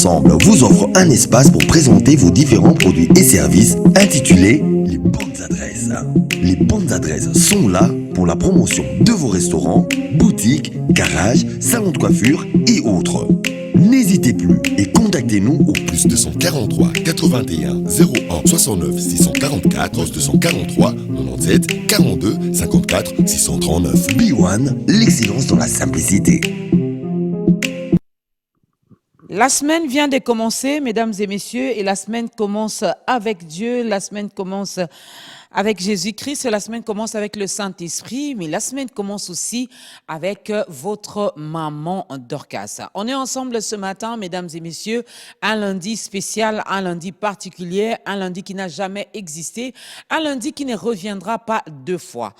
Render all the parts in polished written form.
Ensemble vous offre un espace pour présenter vos différents produits et services intitulé Les bonnes adresses. Les bonnes adresses sont là pour la promotion de vos restaurants, boutiques, garages, salons de coiffure et autres. N'hésitez plus et contactez-nous au plus 243 81 01 69 644 243 97 42 54 639. B1, l'excellence dans la simplicité. La semaine vient de commencer, mesdames et messieurs, et la semaine commence avec Dieu, la semaine commence avec Jésus-Christ, la semaine commence avec le Saint-Esprit, mais la semaine commence aussi avec votre maman Dorcas. On est ensemble ce matin, mesdames et messieurs, un lundi spécial, un lundi particulier, un lundi qui n'a jamais existé, un lundi qui ne reviendra pas deux fois.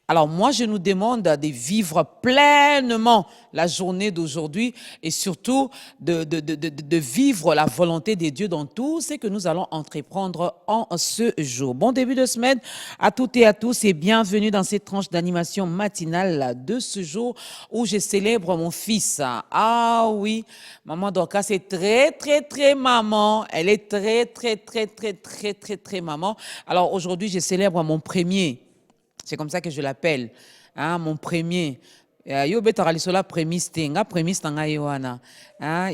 Alors moi, je nous demande de vivre pleinement la journée d'aujourd'hui et surtout de vivre la volonté de Dieu dans tout ce que nous allons entreprendre en ce jour. Bon début de semaine à toutes et à tous et bienvenue dans cette tranche d'animation matinale de ce jour où je célèbre mon fils. Ah oui, maman Dorcas est très maman. Elle est très maman. Alors aujourd'hui, je célèbre mon premier. C'est comme ça que je l'appelle, hein, mon premier. Il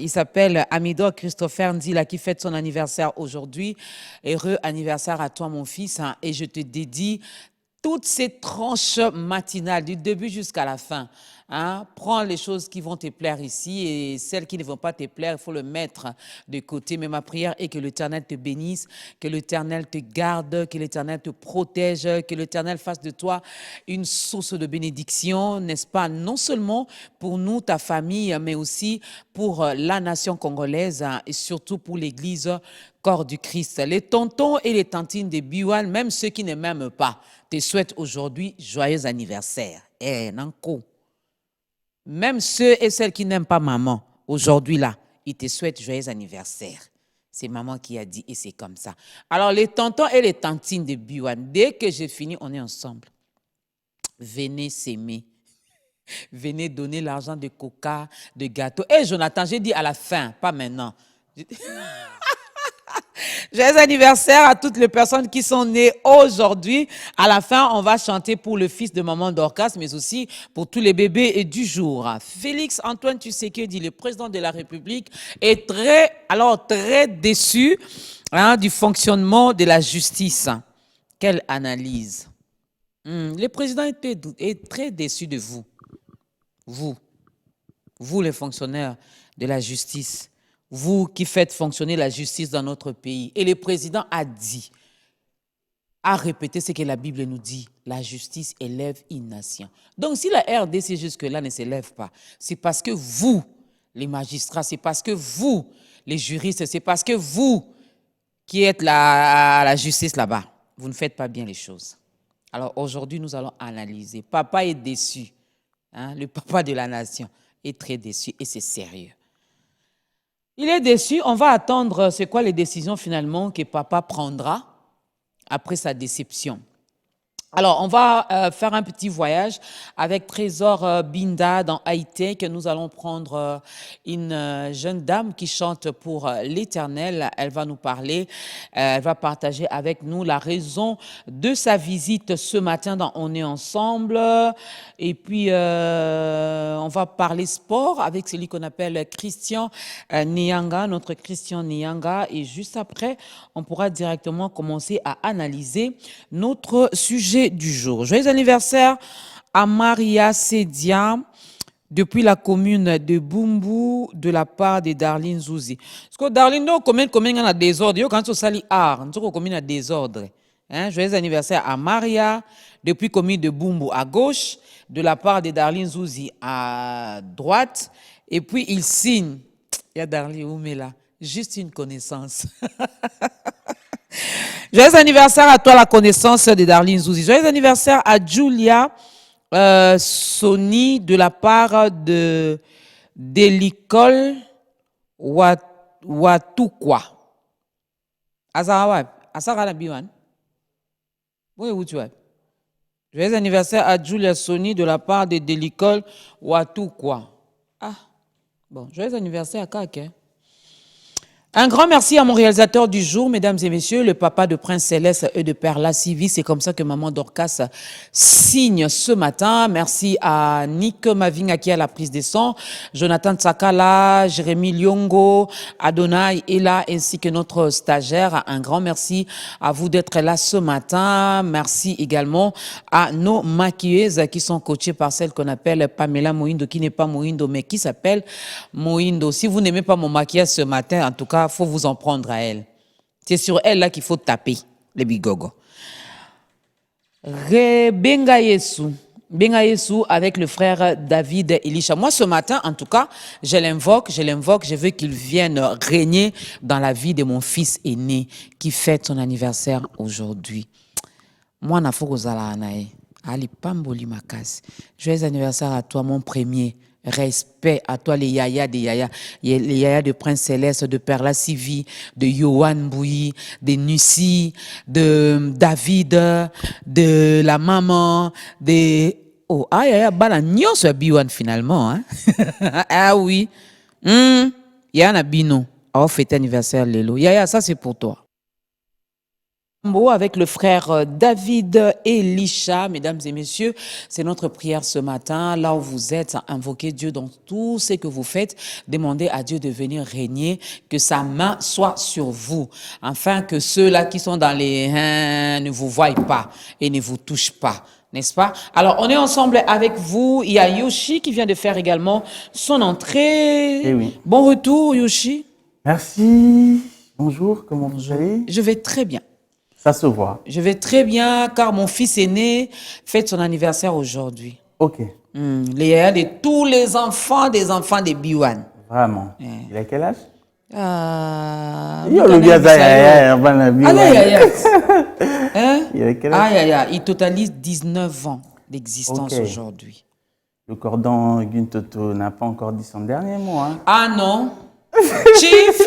s'appelle Amidor Christopher Ndila qui fête son anniversaire aujourd'hui. Heureux anniversaire à toi, mon fils. Hein, et je te dédie toutes ces tranches matinales, du début jusqu'à la fin. Hein, prends les choses qui vont te plaire ici et celles qui ne vont pas te plaire, il faut le mettre de côté. Mais ma prière est que l'Éternel te bénisse, que l'Éternel te garde, que l'Éternel te protège, que l'Éternel fasse de toi une source de bénédiction, n'est-ce pas? Non seulement pour nous, ta famille, mais aussi pour la nation congolaise hein, et surtout pour l'Église corps du Christ. Les tontons et les tantines de Biwan, même ceux qui ne m'aiment pas, te souhaitent aujourd'hui joyeux anniversaire. Eh, Nanko. Même ceux et celles qui n'aiment pas maman, aujourd'hui là, ils te souhaitent joyeux anniversaire. C'est maman qui a dit et c'est comme ça. Alors les tontons et les tantines de Biwan, dès que j'ai fini, on est ensemble. Venez s'aimer. Venez donner l'argent de coca, de gâteau. Et Jonathan, j'ai dit à la fin, pas maintenant. Joyeux anniversaire à toutes les personnes qui sont nées aujourd'hui. À la fin, on va chanter pour le fils de maman Dorcas, mais aussi pour tous les bébés du jour. Félix Antoine Tshisekedi, le président de la République, est très déçu hein, du fonctionnement de la justice. Quelle analyse. Le président est très déçu de vous. Vous les fonctionnaires de la justice. Vous qui faites fonctionner la justice dans notre pays. Et le président a répété ce que la Bible nous dit. La justice élève une nation. Donc si la RDC jusque-là ne s'élève pas, c'est parce que vous, les magistrats, c'est parce que vous, les juristes, c'est parce que vous qui êtes à la justice là-bas, vous ne faites pas bien les choses. Alors aujourd'hui, nous allons analyser. Papa est déçu. Hein, le papa de la nation est très déçu et c'est sérieux. Il est déçu, on va attendre c'est quoi les décisions finalement que papa prendra après sa déception. Alors, on va faire un petit voyage avec Trésor Binda dans Haïti, que nous allons prendre une jeune dame qui chante pour l'Éternel. Elle va nous parler, elle va partager avec nous la raison de sa visite ce matin dans On est ensemble. Et puis, on va parler sport avec celui qu'on appelle Christian Nyanga, notre Christian Nyanga. Et juste après, on pourra directement commencer à analyser notre sujet du jour. Joyeux anniversaire à Maria Sedia depuis la commune de Bumbu de la part de Darlene Zouzi. Parce que Darlene, nous, combien a désordre, quand on sali art, nous, combien a désordre. Hein? Joyeux anniversaire à Maria depuis commune de Bumbu à gauche, de la part de Darlene Zouzi à droite. Et puis il signe, il y a Darlene Oumela, juste une connaissance. Joyeux anniversaire à toi, la connaissance de Darlene Zouzi. Joyeux anniversaire à Julia Sony de la part de l'école Watukwa. Asara Biwan. Oui, où tu es? Joyeux anniversaire à Julia Sony de la part de l'école Watukwa. Ah, bon, joyeux anniversaire à Kake. Un grand merci à mon réalisateur du jour, mesdames et messieurs, le papa de Prince Céleste et de Perla Civi. C'est comme ça que maman Dorcas signe ce matin. Merci à Nick Mavinga qui a la prise des sons, Jonathan Tsakala, Jérémy Lyongo, Adonai est là, ainsi que notre stagiaire. Un grand merci à vous d'être là ce matin. Merci également à nos maquilleuses qui sont coachées par celle qu'on appelle Pamela Moindo, qui n'est pas Moindo, mais qui s'appelle Moindo. Si vous n'aimez pas mon maquillage ce matin, en tout cas, il faut vous en prendre à elle. C'est sur elle là qu'il faut taper, les bigogo. Benga Yesu avec le frère David Elisha. Moi, ce matin, en tout cas, je l'invoque, je veux qu'il vienne régner dans la vie de mon fils aîné qui fête son anniversaire aujourd'hui. Moi, na fokozala anae. Ali pamboli makasi. Joyeux anniversaire à toi, mon premier. Respect à toi, les yaya des yaya, les yaya de Prince Céleste, de Perla Civi, de Yohan Bouyi, de Nussi, de David, de la maman, de... Oh, ah, yaya, bala nyonso biwan finalement, hein? Ah oui. Yana Bino, a fêté anniversaire Lelo. Yaya, ça c'est pour toi. Avec le frère David Elisha, mesdames et messieurs, c'est notre prière ce matin. Là où vous êtes, invoquez Dieu dans tout ce que vous faites. Demandez à Dieu de venir régner, que sa main soit sur vous, afin que ceux-là qui sont dans les ne vous voient pas et ne vous touchent pas. N'est-ce pas? Alors, on est ensemble avec vous. Il y a Yoshi qui vient de faire également son entrée. Eh oui. Bon retour, Yoshi. Merci. Bonjour, comment vous allez? Je vais très bien. Ça se voit. Je vais très bien car mon fils aîné fête son anniversaire aujourd'hui. Ok. Les yaya de tous les enfants des Biwan. Vraiment. Il a quel âge? Il a quel âge? Il totalise 19 ans d'existence aujourd'hui. Le cordon Guntoto n'a pas encore dit son dernier mot. Hein? Ah non. Chief,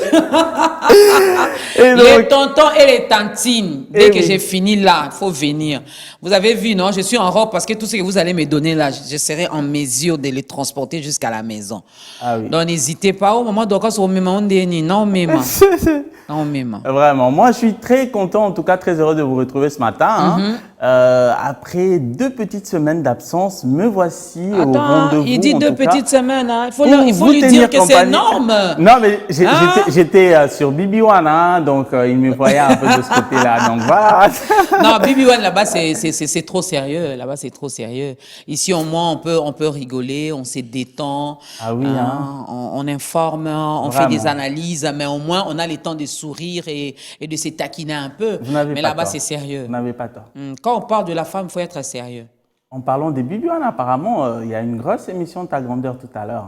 les tontons et les tantines, dès que j'ai fini là, il faut venir. Vous avez vu, non? Je suis en robe parce que tout ce que vous allez me donner là, je serai en mesure de les transporter jusqu'à la maison. Ah oui. Donc n'hésitez pas au moment d'occas au moment de non même. Non même. Vraiment, moi je suis très content, en tout cas très heureux de vous retrouver ce matin. Hein. Après 2 petites semaines d'absence, me voici au rendez-vous. Il dit 2 petites semaines, hein. Il faut lui dire que c'est énorme. Non, mais j'étais sur BB1, hein, donc il me voyait un peu de ce côté-là. Donc voilà. Non, BB1 là-bas c'est trop sérieux. Là-bas c'est trop sérieux. Ici au moins on peut rigoler, on se détend. Ah oui. On informe, on fait des analyses, mais au moins on a le temps de sourire et de se taquiner un peu. Mais là-bas c'est sérieux. Vous n'avez pas tort. Quand on parle de la femme, il faut être sérieux. En parlant des BB1, apparemment, il y a une grosse émission de Ta Grandeur tout à l'heure.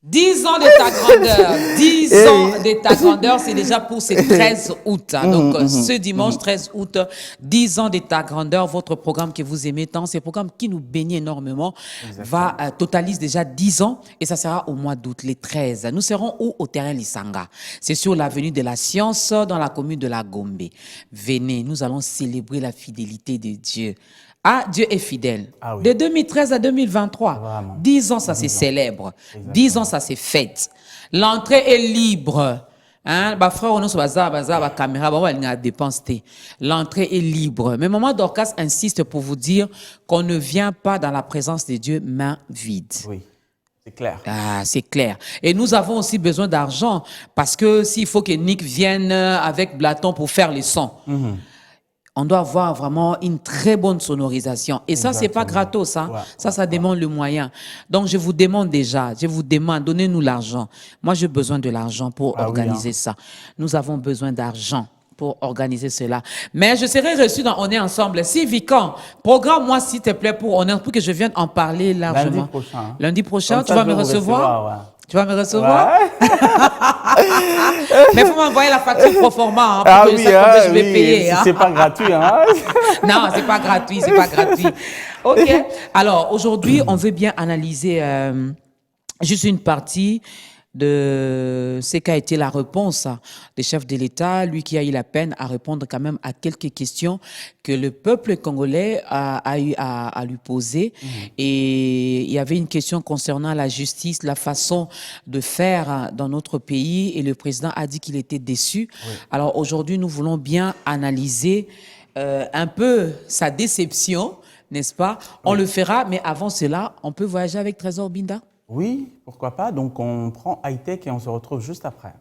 10 ans de Ta Grandeur, 10 ans de Ta Grandeur, c'est déjà pour ce 13 août. Donc, ce dimanche 13 août, 10 ans de Ta Grandeur, votre programme que vous aimez tant, c'est un programme qui nous bénit énormément, totalise déjà 10 ans et ça sera au mois d'août, les 13. Nous serons où? Au terrain Lisanga. C'est sur l'avenue de la Science, dans la commune de la Gombe. Venez, nous allons célébrer la fidélité de Dieu. Ah, Dieu est fidèle. Ah oui. De 2013 à 2023, vraiment. 10 ans, ça se célèbre. Exactement. 10 ans, ça se fête. L'entrée est libre. Hein? Frère, on a caméra, on a dépensé. L'entrée est libre. Mais Maman Dorcas insiste pour vous dire qu'on ne vient pas dans la présence de Dieu main vide. Oui. C'est clair. Ah, c'est clair. Et nous avons aussi besoin d'argent parce que s'il faut que Nick vienne avec Blaton pour faire les sons, on doit avoir vraiment une très bonne sonorisation. Et ça, c'est pas gratos, hein. Ça demande le moyen. Donc, je vous demande, donnez-nous l'argent. Moi, j'ai besoin de l'argent pour organiser ça. Nous avons besoin d'argent pour organiser cela. Mais je serai reçu dans On est ensemble. Si Vican, programme-moi s'il te plaît pour que je vienne en parler largement. Lundi prochain, tu vas me recevoir? Tu vas me recevoir? Mais il faut m'envoyer la facture pro forma pour que je sache combien je vais payer. Hein. C'est pas gratuit. Hein? Non, c'est pas gratuit, c'est pas gratuit. OK. Alors, aujourd'hui, on veut bien analyser juste une partie de ce qu'a été la réponse des chefs de l'État, lui qui a eu la peine à répondre quand même à quelques questions que le peuple congolais a eu à lui poser. Et il y avait une question concernant la justice, la façon de faire dans notre pays, et le président a dit qu'il était déçu. Oui. Alors aujourd'hui, nous voulons bien analyser un peu sa déception, n'est-ce pas? On le fera, mais avant cela, on peut voyager avec Trésor Binda? Oui, pourquoi pas. Donc, on prend high-tech et on se retrouve juste après.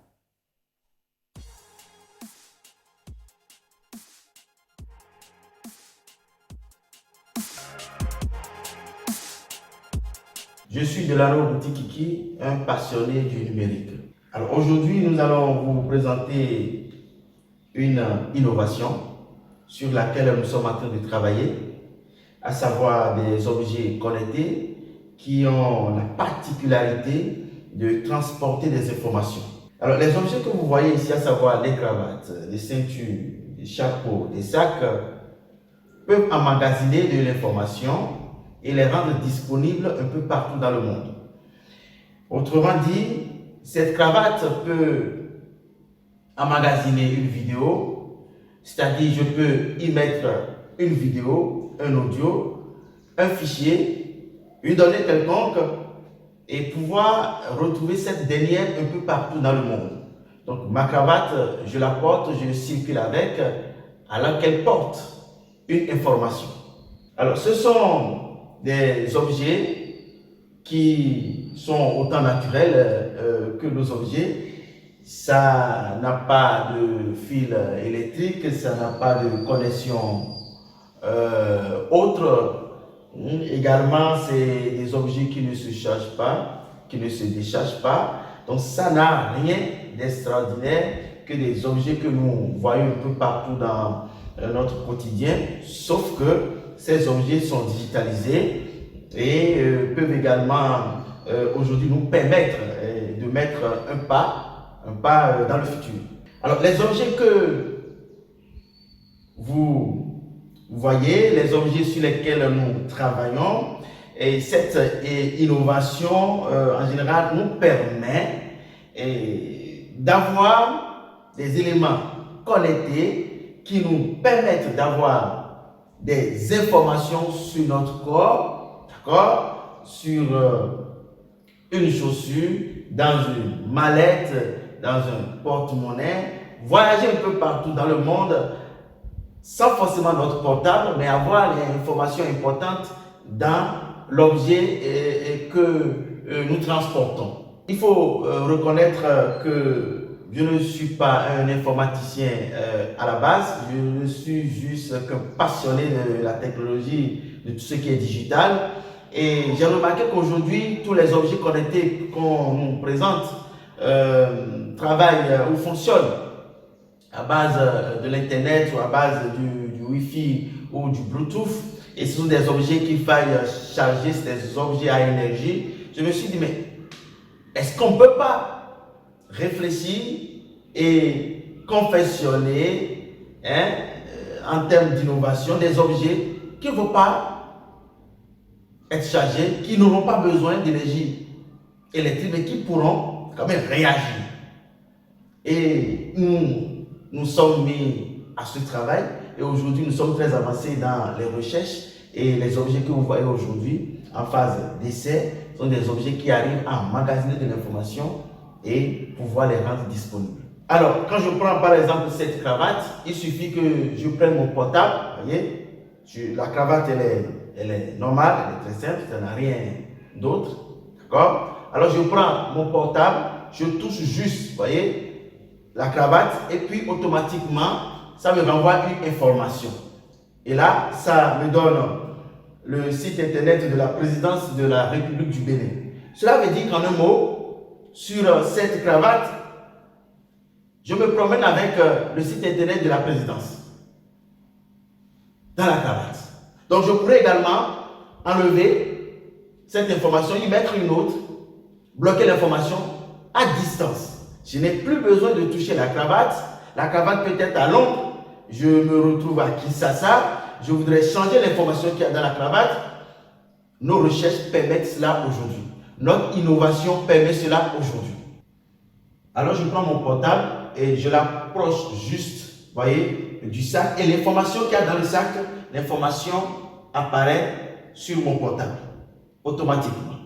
Je suis Delano Boutikiki, un passionné du numérique. Alors aujourd'hui, nous allons vous présenter une innovation sur laquelle nous sommes en train de travailler, à savoir des objets connectés qui ont la particularité de transporter des informations. Alors les objets que vous voyez ici, à savoir les cravates, les ceintures, les chapeaux, les sacs, peuvent emmagasiner de l'information et les rendre disponibles un peu partout dans le monde. Autrement dit, cette cravate peut emmagasiner une vidéo, c'est-à-dire je peux y mettre une vidéo, un audio, un fichier, une donnée quelconque et pouvoir retrouver cette dernière un peu partout dans le monde. Donc ma cravate, je la porte, je circule avec, alors qu'elle porte une information. Alors ce sont des objets qui sont autant naturels que nos objets. Ça n'a pas de fil électrique, ça n'a pas de connexion autre. Également, c'est des objets qui ne se chargent pas, qui ne se déchargent pas. Donc, ça n'a rien d'extraordinaire que des objets que nous voyons un peu partout dans notre quotidien, sauf que ces objets sont digitalisés et peuvent également aujourd'hui nous permettre de mettre un pas dans le futur. Alors, les objets que vous voyez, les objets sur lesquels nous travaillons, et cette innovation en général nous permet d'avoir des éléments connectés qui nous permettent d'avoir des informations sur notre corps, d'accord, sur une chaussure, dans une mallette, dans un porte-monnaie, voyager un peu partout dans le monde sans forcément notre portable, mais avoir les informations importantes dans l'objet que nous transportons. Il faut reconnaître que je ne suis pas un informaticien à la base, je ne suis juste qu'un passionné de la technologie, de tout ce qui est digital. Et j'ai remarqué qu'aujourd'hui, tous les objets connectés qu'on nous présente travaillent ou fonctionnent à base de l'Internet ou à base du Wi-Fi ou du Bluetooth. Et ce sont des objets qu'il faille charger, c'est des objets à énergie. Je me suis dit, mais est-ce qu'on ne peut pas réfléchir et confectionner en termes d'innovation des objets qui ne vont pas être chargés, qui n'auront pas besoin d'énergie électrique, mais qui pourront quand même réagir. Et nous sommes mis à ce travail et aujourd'hui nous sommes très avancés dans les recherches et les objets que vous voyez aujourd'hui en phase d'essai sont des objets qui arrivent à emmagasiner de l'information et pouvoir les rendre disponibles. Alors, quand je prends par exemple cette cravate, il suffit que je prenne mon portable, vous voyez, la cravate elle est normale, elle est très simple, ça n'a rien d'autre, d'accord? Alors je prends mon portable, je touche juste, vous voyez, la cravate et puis automatiquement ça me renvoie une information et là ça me donne le site internet de la présidence de la République du Bénin. Cela veut dire qu'en un mot, sur cette cravate, je me promène avec le site internet de la présidence dans la cravate. Donc je pourrais également enlever cette information, y mettre une autre, bloquer l'information à distance. Je n'ai plus besoin de toucher la cravate. La cravate peut être à Londres. Je me retrouve à Kinshasa. Je voudrais changer l'information qu'il y a dans la cravate. Nos recherches permettent cela aujourd'hui. Notre innovation permet cela aujourd'hui. Alors je prends mon portable et je l'approche juste, vous voyez, du sac. Et l'information qu'il y a dans le sac, l'information apparaît sur mon portable, automatiquement.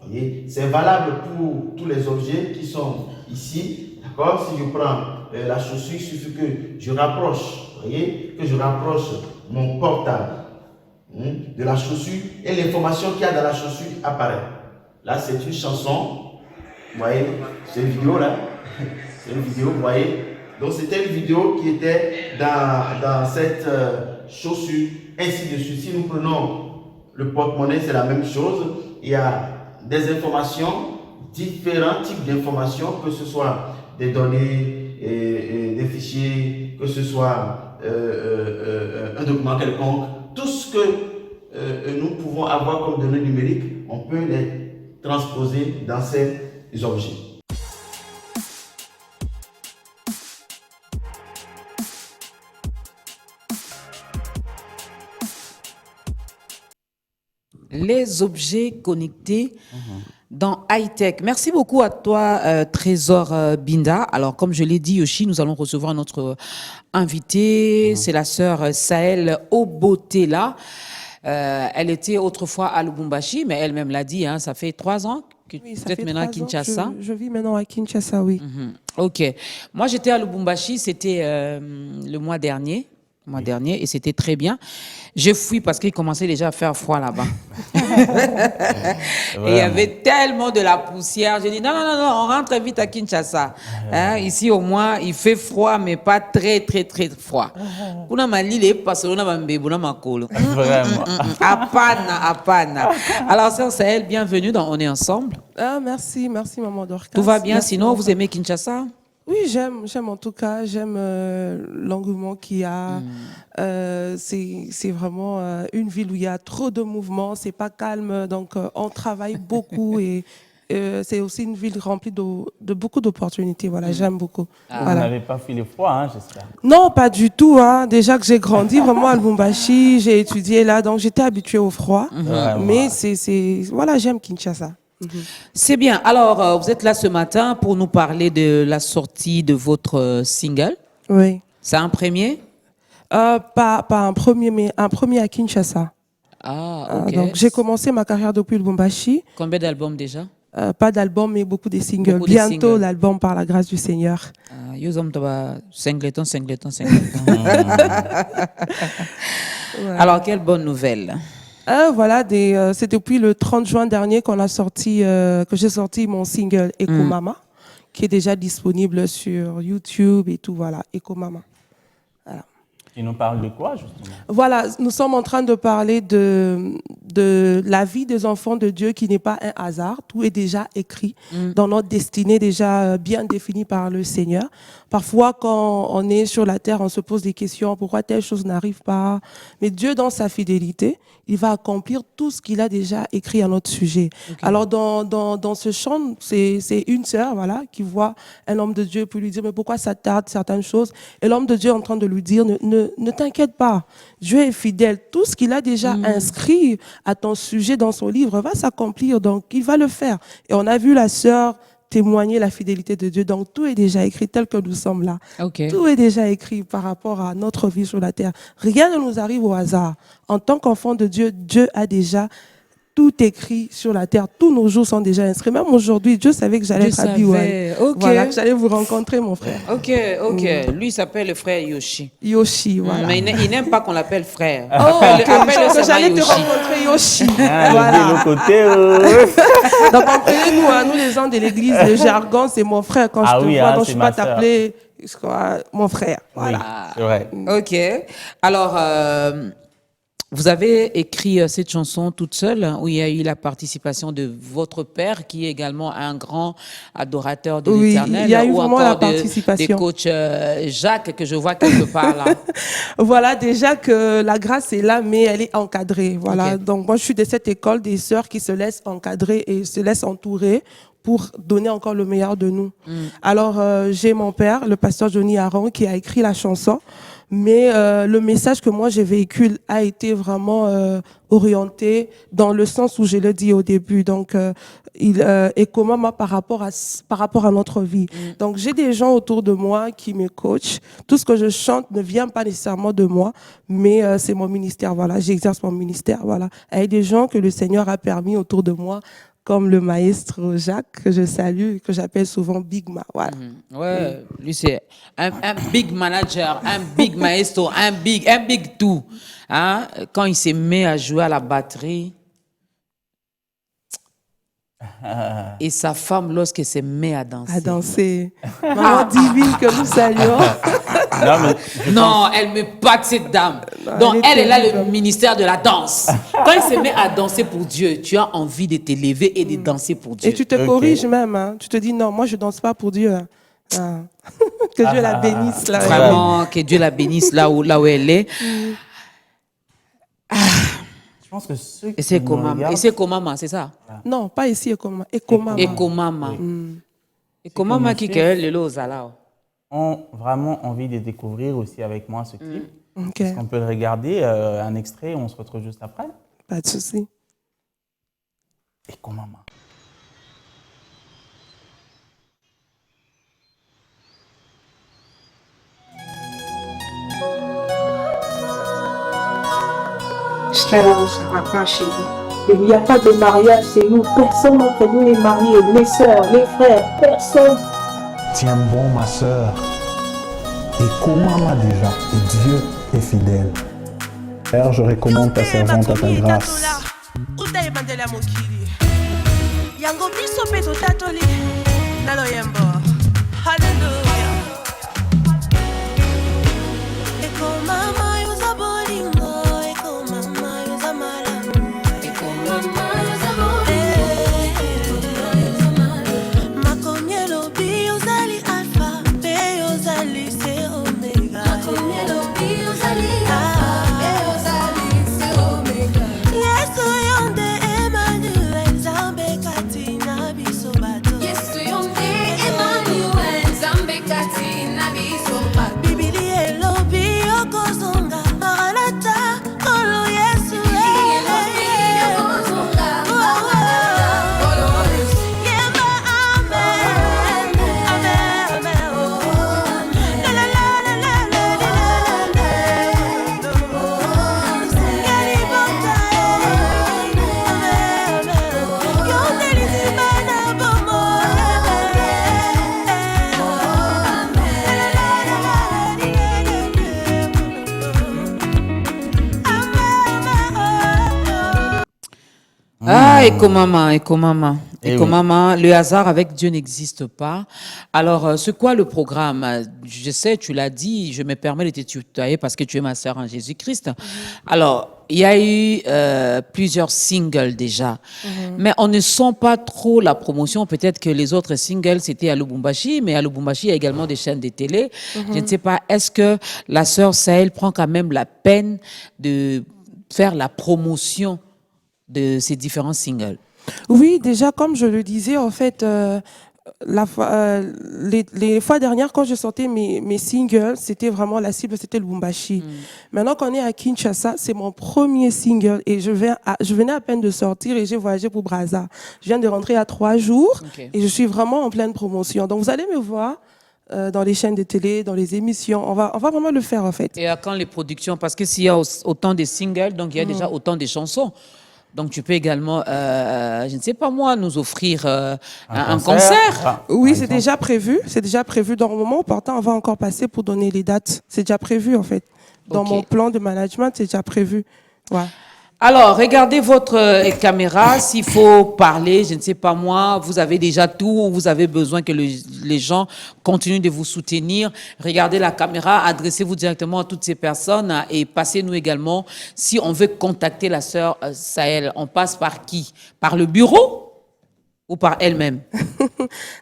Vous voyez, c'est valable pour tous les objets qui sont ici. D'accord? Si je prends la chaussure, il suffit que je rapproche, vous voyez, que je rapproche mon portable de la chaussure et l'information qu'il y a dans la chaussure apparaît. Là, c'est une chanson. Vous voyez, c'est une vidéo là. C'est une vidéo, vous voyez. Donc, c'était une vidéo qui était dans cette chaussure, ainsi de suite. Si nous prenons le porte-monnaie, c'est la même chose. Il y a des informations, différents types d'informations, que ce soit des données, des fichiers, que ce soit un document quelconque. Tout ce que nous pouvons avoir comme données numériques, on peut les transposer dans ces objets. Les objets connectés dans high-tech. Merci beaucoup à toi, Trésor Binda. Alors, comme je l'ai dit, Yoshi, nous allons recevoir notre invitée. C'est la sœur Sahel Obotela. Elle était autrefois à Lubumbashi, mais elle-même l'a dit, hein, ça fait 3 ans que Oui, ça vous êtes fait maintenant à 3 ans que Kinshasa. je vis maintenant à Kinshasa, oui. Ok. Moi, j'étais à Lubumbashi, c'était le mois dernier. Et c'était très bien. J'ai fui parce qu'il commençait déjà à faire froid là-bas. Et il y avait tellement de la poussière. J'ai dit non, on rentre vite à Kinshasa. Hein, ici, au moins, il fait froid, mais pas très, très, très froid. Vraiment. Apana. Alors, sœur Sahel, bienvenue dans On est ensemble. Ah, merci maman Dorcas. Tout va bien, Merci sinon beaucoup. vous aimez Kinshasa? Oui, j'aime en tout cas, j'aime l'engouement qu'il y a. C'est vraiment une ville où il y a trop de mouvements, c'est pas calme, donc on travaille beaucoup et c'est aussi une ville remplie de beaucoup d'opportunités. Voilà, j'aime beaucoup. Vous Voilà. n'avez pas fui le froid, hein, j'espère. Non, pas du tout. Hein. Déjà que j'ai grandi vraiment à Lubumbashi, j'ai étudié là, donc j'étais habituée au froid. Vraiment. Mais voilà, j'aime Kinshasa. C'est bien. Alors, vous êtes là ce matin pour nous parler de la sortie de votre single. Oui. C'est un premier? Pas un premier, mais un premier à Kinshasa. Ah, ok. Donc j'ai commencé ma carrière depuis Lubumbashi. Combien d'albums déjà? Pas d'album, mais beaucoup de singles. Beaucoup de Bientôt singles. l'album par la grâce du Seigneur. Yo hommes singleton. Alors, quelle bonne nouvelle. Voilà, c'est depuis le 30 juin dernier que j'ai sorti mon single Eko Mama, qui est déjà disponible sur YouTube et tout, voilà, Eko Mama. Tu nous parles de quoi, justement? Voilà, nous sommes en train de parler de la vie des enfants de Dieu qui n'est pas un hasard. Tout est déjà écrit dans notre destinée, déjà bien définie par le Seigneur. Parfois, quand on est sur la terre, on se pose des questions, pourquoi telle chose n'arrive pas? Mais Dieu, dans sa fidélité, il va accomplir tout ce qu'il a déjà écrit à notre sujet. Okay. Alors, dans ce chant, c'est une sœur, voilà, qui voit un homme de Dieu pour lui dire, mais pourquoi ça tarde certaines choses? Et l'homme de Dieu est en train de lui dire, ne t'inquiète pas, Dieu est fidèle. Tout ce qu'il a déjà inscrit à ton sujet dans son livre va s'accomplir, donc il va le faire. Et on a vu la sœur témoigner la fidélité de Dieu. Donc, tout est déjà écrit tel que nous sommes là. Okay. Tout est déjà écrit par rapport à notre vie sur la terre. Rien ne nous arrive au hasard. En tant qu'enfant de Dieu, Dieu a déjà tout écrit sur la terre. Tous nos jours sont déjà inscrits. Même aujourd'hui, Dieu savait que j'allais être à Biwan. Okay. Voilà, que j'allais vous rencontrer, mon frère. Ok. Lui, il s'appelle le frère Yoshi. Yoshi, voilà. Mais il n'aime pas qu'on l'appelle frère. Oh, okay. J'allais te rencontrer, Yoshi. Voilà. De côté. Donc, comprenez-nous, nous les gens de l'église, le jargon, c'est mon frère. Quand je te vois, donc je ne peux pas t'appeler mon frère. Voilà. Oui, c'est vrai. Ok. Alors, vous avez écrit cette chanson toute seule, où il y a eu la participation de votre père, qui est également un grand adorateur de l'Éternel. Il y a eu ou vraiment encore la participation. des coachs Jacques, que je vois quelque part là. Voilà, déjà que la grâce est là, mais elle est encadrée. Voilà. Okay. Donc, moi, je suis de cette école des sœurs qui se laissent encadrer et se laissent entourer pour donner encore le meilleur de nous. Alors, j'ai mon père, le pasteur Johnny Aaron, qui a écrit la chanson. Mais le message que moi je véhicule a été vraiment orienté dans le sens où je l'ai dit au début. Donc, il est comment moi par rapport à notre vie. Donc, j'ai des gens autour de moi qui me coachent. Tout ce que je chante ne vient pas nécessairement de moi, mais c'est mon ministère. Voilà, j'exerce mon ministère. Voilà, avec des gens que le Seigneur a permis autour de moi, comme le maestro Jacques, que je salue, que j'appelle souvent Big Ma. Voilà. Ouais, lui c'est un big manager, un big maestro, un big tout. Hein? Quand il se met à jouer à la batterie, et sa femme lorsqu'elle se met à danser. À danser. Maman divine que nous saluons. Non, mais Non, elle me batte cette dame. Donc elle est là le ministère de la danse. Quand il se met à danser pour Dieu, tu as envie de t'élever et de danser pour Dieu. Et tu te corriges même. Hein. Tu te dis non, moi je danse pas pour Dieu. Hein. Ah. Que Dieu la bénisse là. Vraiment, que Dieu la bénisse là où elle est. je pense que ceux Et qui c'est nous Komama. regardent- Et c'est Komama, c'est ça? Non, pas ici Ekomama. Ekomama. Et Komama. Et Komama qui est le Lozala. ont vraiment envie de découvrir aussi avec moi ce clip. Ok, Est-ce qu'on peut le regarder, un extrait, on se retrouve juste après. pas de souci. Et Komama. Espérance, papa chéri. Il n'y a pas de mariage chez nous. Personne n'entre nous les mariés, les sœurs, les frères, personne. Tiens bon, ma sœur. Et comment m'a déjà, et Dieu est fidèle. Père, je recommande ta servante à ta grâce. utayibandela mokili yango biso mpe totatoli na loyembo halleluya ekomama yoza bolingo ekomama yoza malamu ekomama yoza bolingo makomi elobi yozali alpha mpe yozali se omega makomi elobi yozali alpha mpe yozali se omega yesu yonde emmanuel nzambe kati na biso bato yesu yonde emmanuel nzambe kati na biso bato bibili elobi okozonga maranata kolo yesu elobi okozonga maranata kolo yesu yemba amen amen amen la la la la la la la Ah, Ekomama, Ekomama. Eh Ekomama, le hasard avec Dieu n'existe pas. Alors, c'est quoi le programme? Je sais, tu l'as dit, je me permets de te tutoyer parce que tu es ma sœur en Jésus-Christ. Alors, il y a eu plusieurs singles déjà, mais on ne sent pas trop la promotion. Peut-être que les autres singles, c'était à Lubumbashi, mais à Lubumbashi, il y a également des chaînes de télé. Je ne sais pas, est-ce que la sœur Sahel prend quand même la peine de faire la promotion de ces différents singles? Oui, déjà, comme je le disais, en fait, les fois dernières, quand je sortais mes singles, c'était vraiment la cible, c'était le Lubumbashi. Maintenant qu'on est à Kinshasa, c'est mon premier single et je venais à peine de sortir et j'ai voyagé pour Brazza. Je viens de rentrer à 3 jours et je suis vraiment en pleine promotion. Donc, vous allez me voir dans les chaînes de télé, dans les émissions. On va vraiment le faire, en fait. Et à quand les productions? Parce que s'il y a autant de singles, donc il y a déjà autant de chansons. Donc tu peux également, je ne sais pas moi, nous offrir un concert. Ah, Oui, par c'est exemple. déjà prévu. C'est déjà prévu. Dans le moment opportun, on va encore passer pour donner les dates. C'est déjà prévu, en fait. Dans Ok. mon plan de management, c'est déjà prévu. Ouais. Alors, regardez votre caméra. S'il faut parler, je ne sais pas moi, vous avez déjà tout ou vous avez besoin que les gens continuent de vous soutenir. Regardez la caméra, adressez-vous directement à toutes ces personnes et passez-nous également. Si on veut contacter la sœur Sahel, on passe par qui? Par le bureau? ou par elle-même?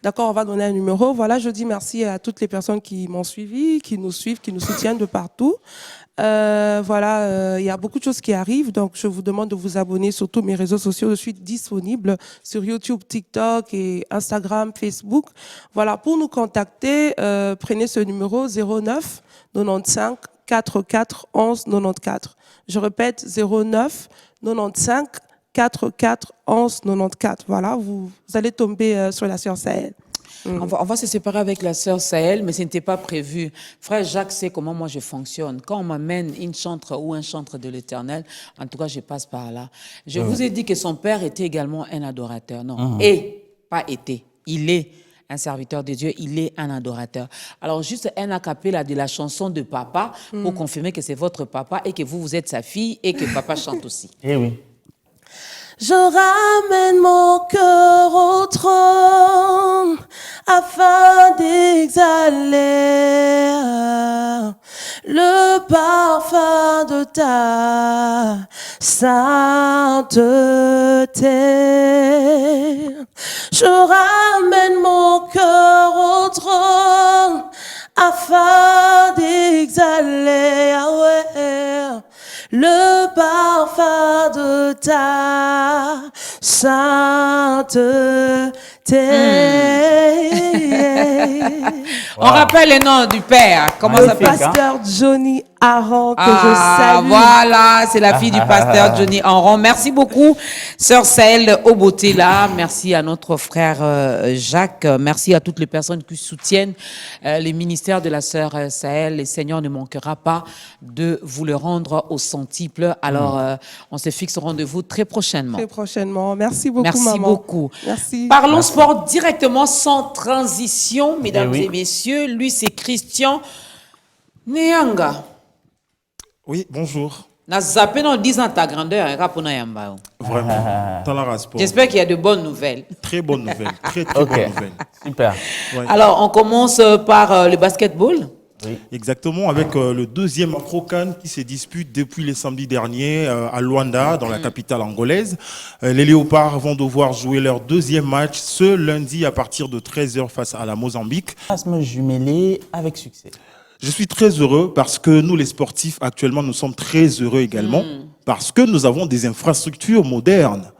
D'accord, on va donner un numéro. Voilà, je dis merci à toutes les personnes qui m'ont suivi, qui nous suivent, qui nous soutiennent de partout. Voilà, il y a beaucoup de choses qui arrivent, donc je vous demande de vous abonner sur tous mes réseaux sociaux. Je suis disponible sur YouTube, TikTok et Instagram, Facebook. Voilà, pour nous contacter, prenez ce numéro 09 95 44 11 94. Je répète 09 95 44 11 94. Voilà, vous allez tomber sur la sœur Sahel. On va se séparer avec la sœur Sahel, mais ce n'était pas prévu. Frère Jacques sait comment moi je fonctionne. Quand on m'amène une chantre ou un chantre de l'Éternel, en tout cas, je passe par là. Je vous ai dit que son père était également un adorateur. Non, pas été. Il est un serviteur de Dieu, il est un adorateur. Alors, juste un acapella de la chanson de papa pour confirmer que c'est votre papa et que vous êtes sa fille et que papa chante aussi. Eh oui. Je ramène mon cœur au trône afin d'exhaler le parfum de ta sainteté. Je ramène mon cœur au trône afin d'exhaler le parfum de ta sainteté. On rappelle le nom du père. Comment ça s'appelle? Pasteur Johnny Aron, que je salue. Voilà, c'est la fille du pasteur Johnny Aron. Merci beaucoup, sœur Sahel Obotela. Merci à notre frère Jacques. Merci à toutes les personnes qui soutiennent les ministères de la sœur Sahel. Le Seigneur ne manquera pas de vous le rendre au centuple. Alors, on se fixe au rendez-vous très prochainement. Très prochainement. Merci beaucoup, Merci maman. beaucoup. Merci. Parlons sport directement, sans transition, mesdames et messieurs. Lui, c'est Christian Nyanga. Oui, bonjour. Na zappé dans 10 ans ta grandeur, hein, pour Yamba. Vraiment. Talara Sport. J'espère qu'il y a de bonnes nouvelles. Très bonnes nouvelles. Très bonnes nouvelles. Super. Ouais. Alors, on commence par le basketball. Oui. Exactement, avec le deuxième Afro-CAN qui se dispute depuis le samedi dernier à Luanda, dans la capitale angolaise. Les Léopards vont devoir jouer leur deuxième match ce lundi à partir de 13h face à la Mozambique. Plasme jumelé avec succès. Je suis très heureux parce que nous, les sportifs, actuellement, nous sommes très heureux également parce que nous avons des infrastructures modernes.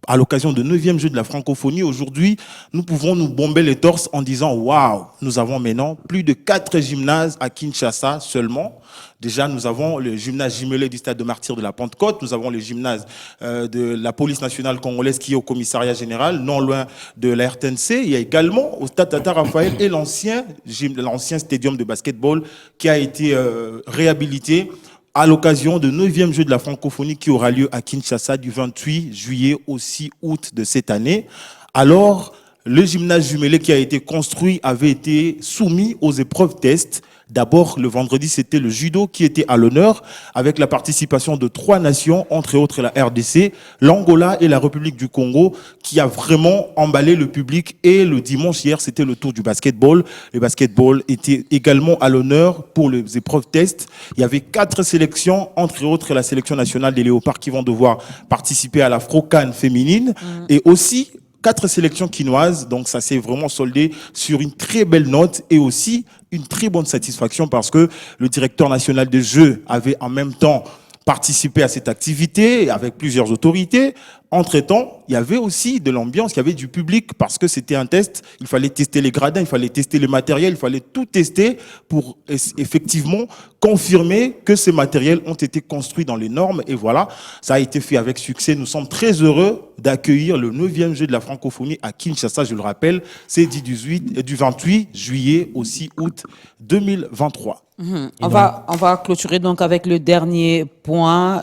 À l'occasion de 9e jeu de la francophonie, aujourd'hui, nous pouvons nous bomber les torses en disant « Waouh !» Nous avons maintenant plus de 4 gymnases à Kinshasa seulement. Déjà, nous avons le gymnase jumelé du stade de Martyrs de la Pentecôte. Nous avons le gymnase de la police nationale congolaise qui est au commissariat général, non loin de la RTNC. Il y a également au stade Tata Raphaël et l'ancien stadium de basketball qui a été réhabilité à l'occasion de 9e jeu de la francophonie qui aura lieu à Kinshasa du 28 juillet au 6 août de cette année. Alors, le gymnase jumelé qui a été construit avait été soumis aux épreuves tests. D'abord, le vendredi, c'était le judo qui était à l'honneur, avec la participation de 3 nations, entre autres la RDC, l'Angola et la République du Congo, qui a vraiment emballé le public. Et le dimanche hier, c'était le tour du basketball. Le basketball était également à l'honneur pour les épreuves tests. Il y avait 4 sélections, entre autres la sélection nationale des Léopards qui vont devoir participer à l'Afro-CAN féminine. Et aussi 4 sélections quinoises, donc ça s'est vraiment soldé sur une très belle note et aussi une très bonne satisfaction parce que le directeur national des Jeux avait en même temps participé à cette activité avec plusieurs autorités. Entre-temps, il y avait aussi de l'ambiance, il y avait du public parce que c'était un test. Il fallait tester les gradins, il fallait tester le matériel, il fallait tout tester pour effectivement confirmer que ces matériels ont été construits dans les normes. Et voilà, ça a été fait avec succès. Nous sommes très heureux d'accueillir le 9e jeu de la francophonie à Kinshasa, je le rappelle. C'est du 28 juillet au 6 août 2023. On va clôturer donc avec le dernier point.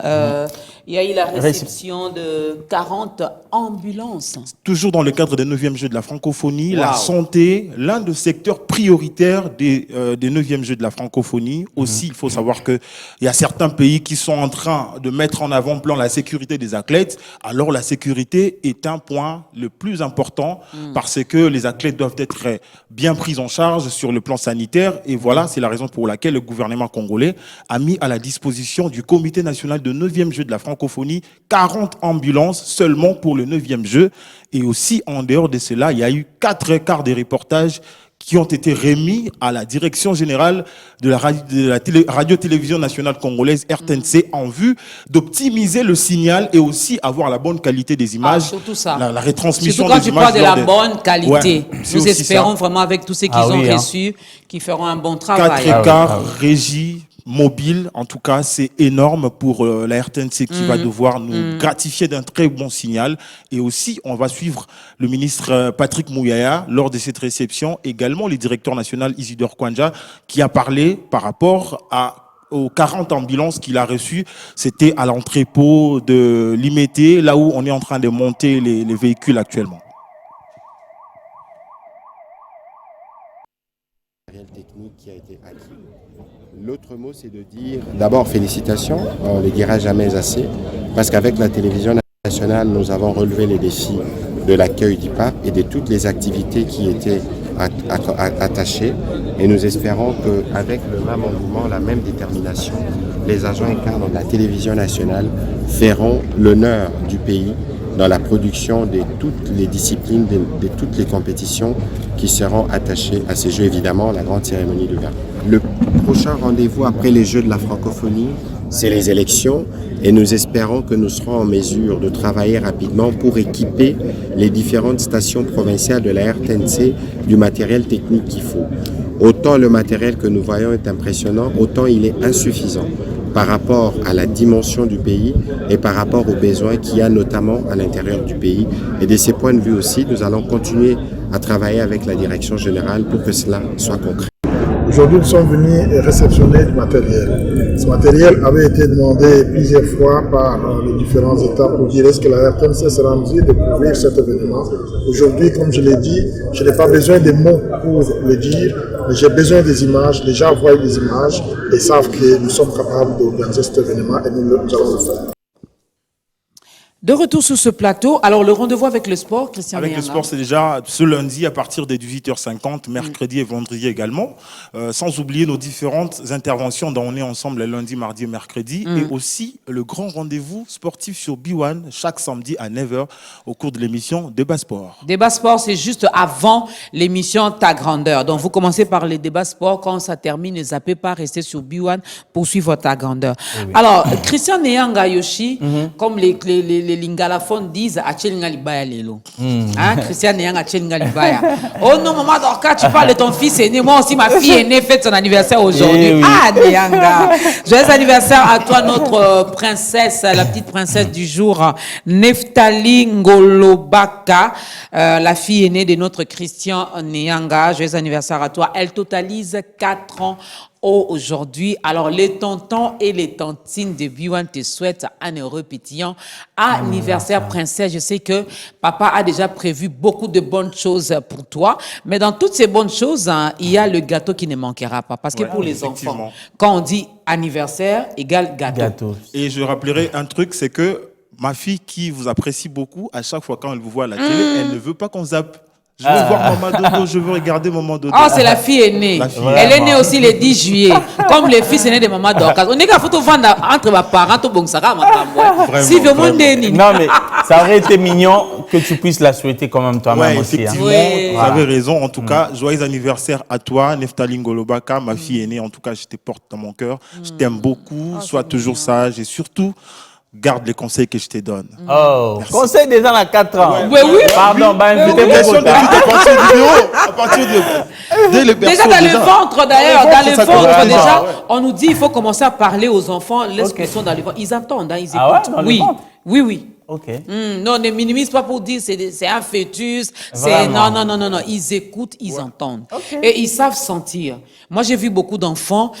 Il y a eu la réception de 40 ambulances. Toujours dans le cadre des 9e jeux de la francophonie, Wow. la santé, l'un des secteurs prioritaires des 9e jeux de la francophonie. Aussi, il faut savoir qu'il y a certains pays qui sont en train de mettre en avant-plan la sécurité des athlètes. Alors, la sécurité est un point le plus important parce que les athlètes doivent être bien pris en charge sur le plan sanitaire. Et voilà, c'est la raison pour laquelle le gouvernement congolais a mis à la disposition du Comité national de 9e jeux de la francophonie 40 ambulances seulement pour le 9e jeu. Et aussi, en dehors de cela, il y a eu 4 quarts de reportages qui ont été remis à la direction générale de la radio-télévision nationale congolaise, RTNC, en vue d'optimiser le signal et aussi avoir la bonne qualité des images. Surtout ça. La retransmission surtout quand des tu images. parles de la bonne qualité. Ouais, c'est nous aussi espérons ça. vraiment avec tous ceux qui ont reçus, qui feront un bon 4 travail. écarts, régie, mobile, en tout cas, c'est énorme pour la RTNC qui va devoir nous gratifier d'un très bon signal. Et aussi, on va suivre le ministre Patrick Mouyaya lors de cette réception, également le directeur national Isidore Kwanja, qui a parlé par rapport aux 40 ambulances qu'il a reçues. C'était à l'entrepôt de Limité, là où on est en train de monter les véhicules actuellement. Technique qui a été acquis. L'autre mot, c'est de dire d'abord félicitations, on ne les dira jamais assez, parce qu'avec la télévision nationale, nous avons relevé les défis de l'accueil du pape et de toutes les activités qui étaient attachées. Et nous espérons qu'avec le même engouement, la même détermination, les agents incarnés de la télévision nationale feront l'honneur du pays dans la production de toutes les disciplines, de toutes les compétitions qui seront attachées à ces Jeux, évidemment, la grande cérémonie d'ouverture. Le prochain rendez-vous après les Jeux de la francophonie, c'est les élections et nous espérons que nous serons en mesure de travailler rapidement pour équiper les différentes stations provinciales de la RTNC du matériel technique qu'il faut. Autant le matériel que nous voyons est impressionnant, autant il est insuffisant par rapport à la dimension du pays et par rapport aux besoins qu'il y a notamment à l'intérieur du pays. Et de ces points de vue aussi, nous allons continuer à travailler avec la direction générale pour que cela soit concret. Aujourd'hui, nous sommes venus réceptionner du matériel. Ce matériel avait été demandé plusieurs fois par les différents États pour dire est-ce que la RTNC sera en mesure de couvrir cet événement. Aujourd'hui, comme je l'ai dit, je n'ai pas besoin de mots pour le dire, mais j'ai besoin des images. Les gens voient des images et savent que nous sommes capables d'organiser cet événement et nous allons le faire. De retour sur ce plateau, alors le rendez-vous avec le sport, Christian Avec Neyanga. le sport, c'est déjà ce lundi à partir des 18h50, mercredi et vendredi également. Sans oublier nos différentes interventions dont on est ensemble les lundis, mardi et mercredi. Et aussi le grand rendez-vous sportif sur B1 chaque samedi à 9h au cours de l'émission Débat Sport. Débat Sport, c'est juste avant l'émission Ta Grandeur. Donc vous commencez par les débats sport. Quand ça termine, ne zappez pas, restez sur B1 pour suivre Ta Grandeur. Oui. Alors, Christian Neyanga Yoshi, comme les lingalaphones disent Achelinga Libaya Lelo. Christian Neyanga Achelinga Libaya. Oh non, maman Dorka, tu parles de ton fils aîné. Moi aussi, ma fille aînée fête son anniversaire aujourd'hui. Oui. Ah, Neyanga. Joyeux anniversaire à toi, notre princesse, la petite princesse du jour, Neftali Ngolobaka, la fille aînée de notre Christian Neyanga. Joyeux anniversaire à toi. Elle totalise 4 ans aujourd'hui. Alors, les tontons et les tantines de B1 te souhaitent un heureux pétillant anniversaire, princesse. Je sais que papa a déjà prévu beaucoup de bonnes choses pour toi, mais dans toutes ces bonnes choses, il y a le gâteau qui ne manquera pas. Parce que pour les enfants, quand on dit anniversaire égale gâteau. Et je rappellerai un truc, c'est que ma fille qui vous apprécie beaucoup, à chaque fois quand elle vous voit à la télé, elle ne veut pas qu'on zappe. Je veux voir Maman Dodo, je veux regarder Maman Dodo. Oh, c'est la fille aînée. Elle est née aussi le 10 juillet, comme les fils aînés de Maman Dorcas. On est qu'à photo vendre entre mes parents, tout bon, ça va, si vraiment. Non, mais ça aurait été mignon que tu puisses la souhaiter quand même toi-même aussi. Effectivement, vous avez raison. En tout cas, joyeux anniversaire à toi, Neftali Ngolobaka, ma fille aînée. En tout cas, je te porte dans mon cœur. Je t'aime beaucoup. Sois toujours sage et surtout, garde les conseils que je te donne. Oh, merci. Conseil des gens à 4 ans. Oui, oui. Pardon, à partir de déjà dans le ventre d'ailleurs, dans le ventre déjà, on nous dit il faut commencer à parler aux enfants lorsqu'ils sont dans le ventre. Ils entendent, ils écoutent. Ah ouais, oui. Ok. Non, ne minimise pas pour dire c'est un fœtus. Non. Ils écoutent, ils entendent. Okay. Et ils savent sentir. Moi, j'ai vu beaucoup d'enfants,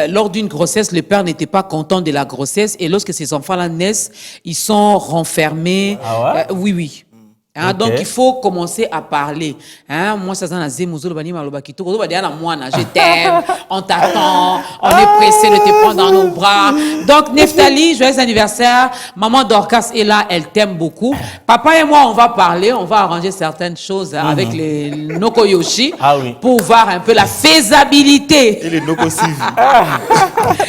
lors d'une grossesse, le père n'était pas content de la grossesse. Et lorsque ces enfants-là naissent, ils sont renfermés. Ah ouais? Oui. Hein, Ok. donc il faut commencer à parler. Hein, moi, ça c'est je t'aime, on t'attend, on est pressé de te prendre dans nos bras. Donc Neftali, joyeux anniversaire. Maman Dorcas est là, elle t'aime beaucoup. Papa et moi, on va parler, on va arranger certaines choses avec les Nokoyoshi pour voir un peu la faisabilité. Et les Nokosivi.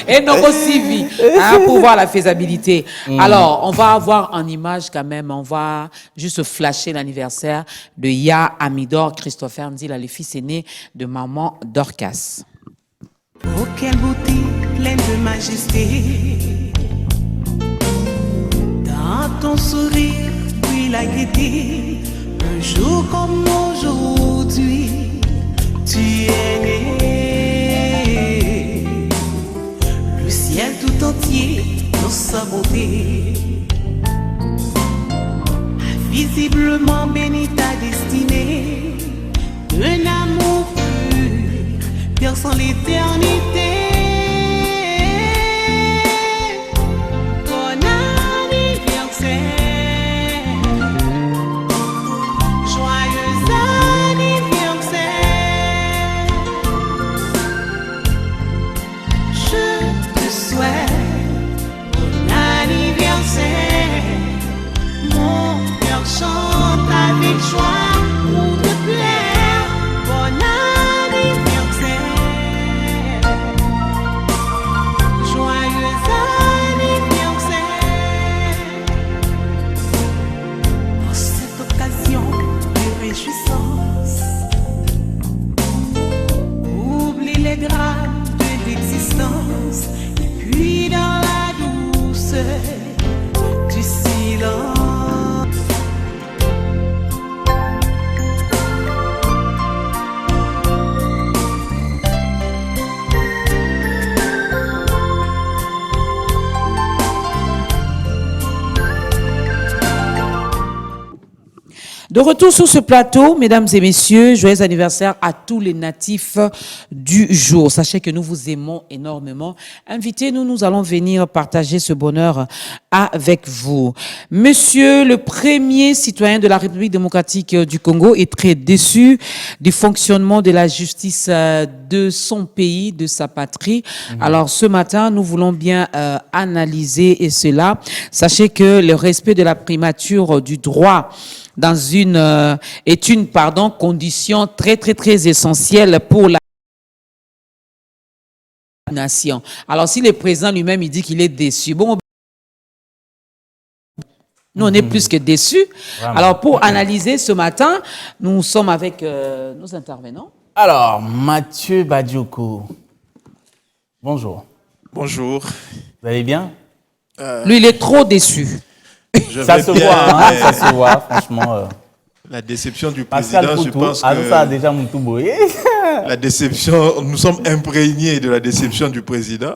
Et Nokosivi, hein, pour voir la faisabilité. Alors, on va avoir en image quand même, on va juste flasher l'anniversaire de Ya Amidor Christopher Ndila, le fils aîné de maman Dorcas. Oh, quelle beauté pleine de majesté. Dans ton sourire, puis la gaieté. Un jour comme aujourd'hui, tu es né. Le ciel tout entier dans sa beauté. Visiblement béni ta destinée. Un amour pur, perçant l'éternité. Bon anniversaire, joyeux anniversaire. Je te souhaite bon anniversaire. Mon cœur chante avec joie pour te plaire. Bon anniversaire, joyeux anniversaire. En cette occasion de réjouissance, oublie les drames de l'existence et puis dans la douceur du silence. De retour sur ce plateau, mesdames et messieurs, joyeux anniversaire à tous les natifs du jour. Sachez que nous vous aimons énormément. Invitez-nous, nous allons venir partager ce bonheur avec vous. Monsieur le premier citoyen de la République démocratique du Congo est très déçu du fonctionnement de la justice de son pays, de sa patrie. Alors ce matin, nous voulons bien analyser cela. Sachez que le respect de la primature du droit dans est une condition très essentielle pour la nation. Alors si le président lui-même il dit qu'il est déçu, bon, nous on est plus que déçus. Vraiment. Alors pour analyser ce matin, nous sommes avec nos intervenants. Alors, Mathieu Badioko, bonjour. Bonjour. Vous allez bien? Lui il est trop déçu. Ça se voit, hein, ça se voit, franchement. La déception du Pascal président, je Poutou, pense ça a que déjà Moutouboye. la déception, nous sommes imprégnés de la déception du président.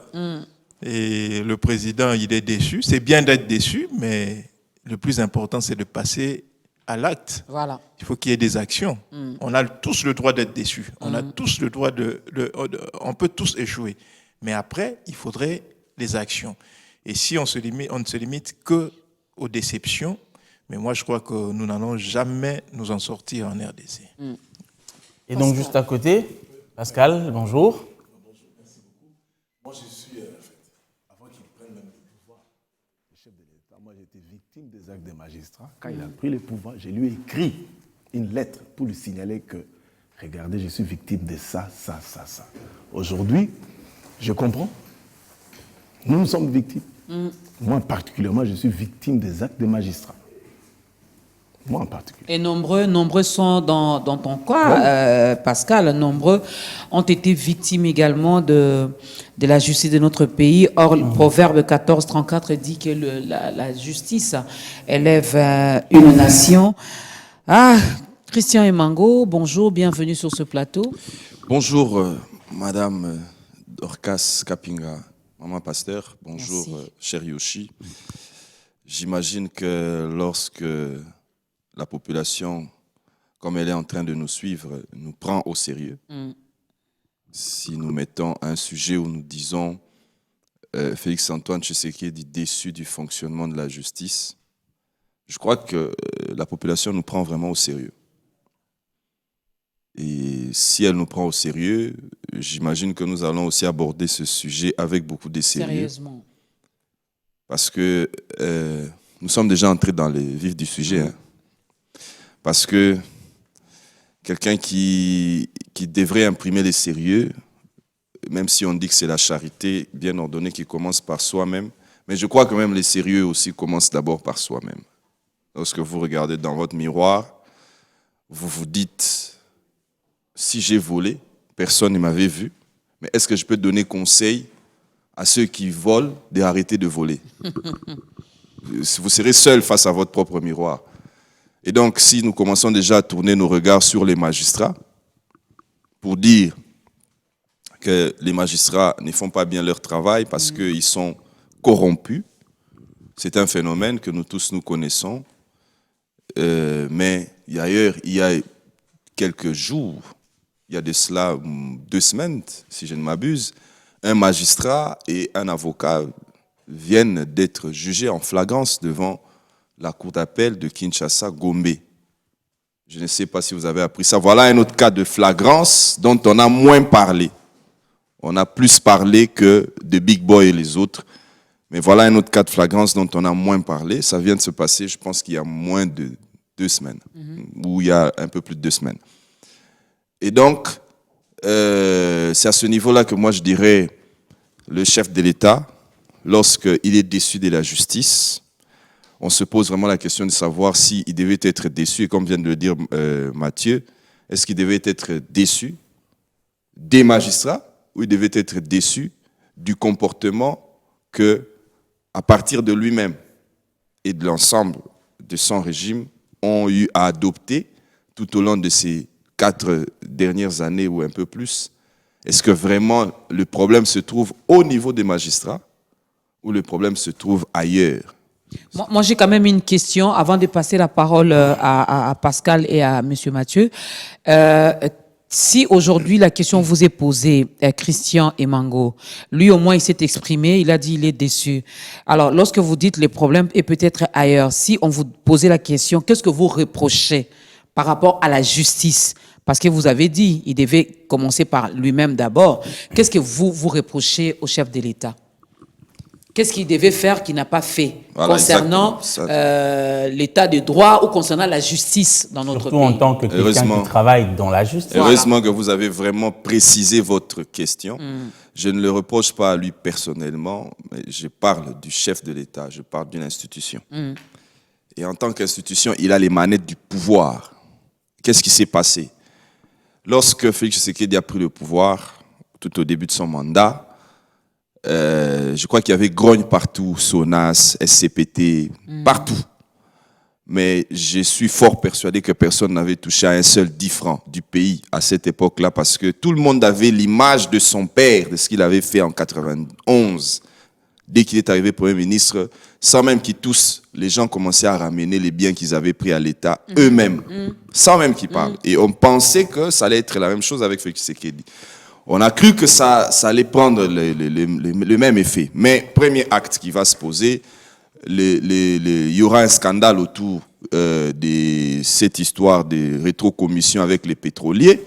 Et le président, il est déçu. C'est bien d'être déçu, mais le plus important, c'est de passer à l'acte. Voilà. Il faut qu'il y ait des actions. On a tous le droit d'être déçus. On a tous le droit on peut tous échouer. Mais après, il faudrait les actions. Et si on ne se limite que aux déceptions, mais moi je crois que nous n'allons jamais nous en sortir en RDC. Et donc juste à côté, Pascal, bonjour. Moi je suis, avant qu'il prenne même le pouvoir, le chef de l'État, moi j'étais victime des actes des magistrats. Quand il a pris le pouvoir, je lui ai écrit une lettre pour lui signaler que, regardez, je suis victime de ça, ça, ça, ça. Aujourd'hui, je comprends. Nous sommes victimes. Moi, particulièrement, je suis victime des actes des magistrats. Moi, en particulier. Et nombreux sont dans ton cas, Pascal, nombreux ont été victimes également de la justice de notre pays. Or, le proverbe 14-34 dit que la justice élève une nation. Ah, Christian Emango, bonjour, bienvenue sur ce plateau. Bonjour, Madame Dorcas Kapinga. Maman Pasteur, bonjour, cher Yoshi. J'imagine que lorsque la population, comme elle est en train de nous suivre, nous prend au sérieux, si nous mettons un sujet où nous disons Félix-Antoine Tshisekedi déçu du fonctionnement de la justice, je crois que la population nous prend vraiment au sérieux. Et si elle nous prend au sérieux, j'imagine que nous allons aussi aborder ce sujet avec beaucoup de sérieux. Sérieusement. Parce que nous sommes déjà entrés dans le vif du sujet. Hein. Parce que quelqu'un qui devrait imprimer le sérieux, même si on dit que c'est la charité bien ordonnée qui commence par soi-même, mais je crois que même le sérieux aussi commence d'abord par soi-même. Lorsque vous regardez dans votre miroir, vous vous dites, si j'ai volé, personne ne m'avait vu, mais est-ce que je peux donner conseil à ceux qui volent d'arrêter de voler? Vous serez seul face à votre propre miroir. Et donc, si nous commençons déjà à tourner nos regards sur les magistrats, pour dire que les magistrats ne font pas bien leur travail parce qu'ils sont corrompus, c'est un phénomène que nous tous nous connaissons. Mais ailleurs, il y a quelques jours, il y a de cela 2 semaines, si je ne m'abuse, un magistrat et un avocat viennent d'être jugés en flagrance devant la cour d'appel de Kinshasa, Gombe. Je ne sais pas si vous avez appris ça. Voilà un autre cas de flagrance dont on a moins parlé. On a plus parlé que de Big Boy et les autres. Mais voilà un autre cas de flagrance dont on a moins parlé. Ça vient de se passer, je pense qu'il y a moins de 2 semaines, ou il y a un peu plus de 2 semaines. Et donc, c'est à ce niveau-là que moi je dirais, le chef de l'État, lorsqu'il est déçu de la justice, on se pose vraiment la question de savoir s'il devait être déçu, et comme vient de le dire Mathieu, est-ce qu'il devait être déçu des magistrats ou il devait être déçu du comportement que, à partir de lui-même et de l'ensemble de son régime, ont eu à adopter tout au long de ces 4 dernières années ou un peu plus? Est-ce que vraiment le problème se trouve au niveau des magistrats ou le problème se trouve ailleurs? Moi, j'ai quand même une question avant de passer la parole à Pascal et à M. Mathieu. Si aujourd'hui la question vous est posée, Christian Emango, lui au moins il s'est exprimé, il a dit il est déçu. Alors lorsque vous dites le problème est peut-être ailleurs, si on vous posait la question, qu'est-ce que vous reprochez par rapport à la justice? Parce que vous avez dit, il devait commencer par lui-même d'abord. Qu'est-ce que vous reprochez au chef de l'État? Qu'est-ce qu'il devait faire qu'il n'a pas fait concernant l'état de droit ou concernant la justice dans notre pays? Surtout en tant que quelqu'un qui travaille dans la justice. Heureusement que vous avez vraiment précisé votre question. Je ne le reproche pas à lui personnellement, mais je parle du chef de l'État, je parle d'une institution. Et en tant qu'institution, il a les manettes du pouvoir. Qu'est-ce qui s'est passé? Lorsque Félix Tshisekedi a pris le pouvoir, tout au début de son mandat, je crois qu'il y avait grogne partout, SONAS, SCPT, partout. Mais je suis fort persuadé que personne n'avait touché à un seul 10 francs du pays à cette époque-là, parce que tout le monde avait l'image de son père, de ce qu'il avait fait en 91. Dès qu'il est arrivé Premier ministre, sans même qu'ils tous, les gens commençaient à ramener les biens qu'ils avaient pris à l'État eux-mêmes, sans même qu'ils parlent. Et on pensait que ça allait être la même chose avec Félix Tshisekedi. On a cru que ça allait prendre le même effet. Mais premier acte qui va se poser, il y aura un scandale autour de cette histoire de rétrocommission avec les pétroliers.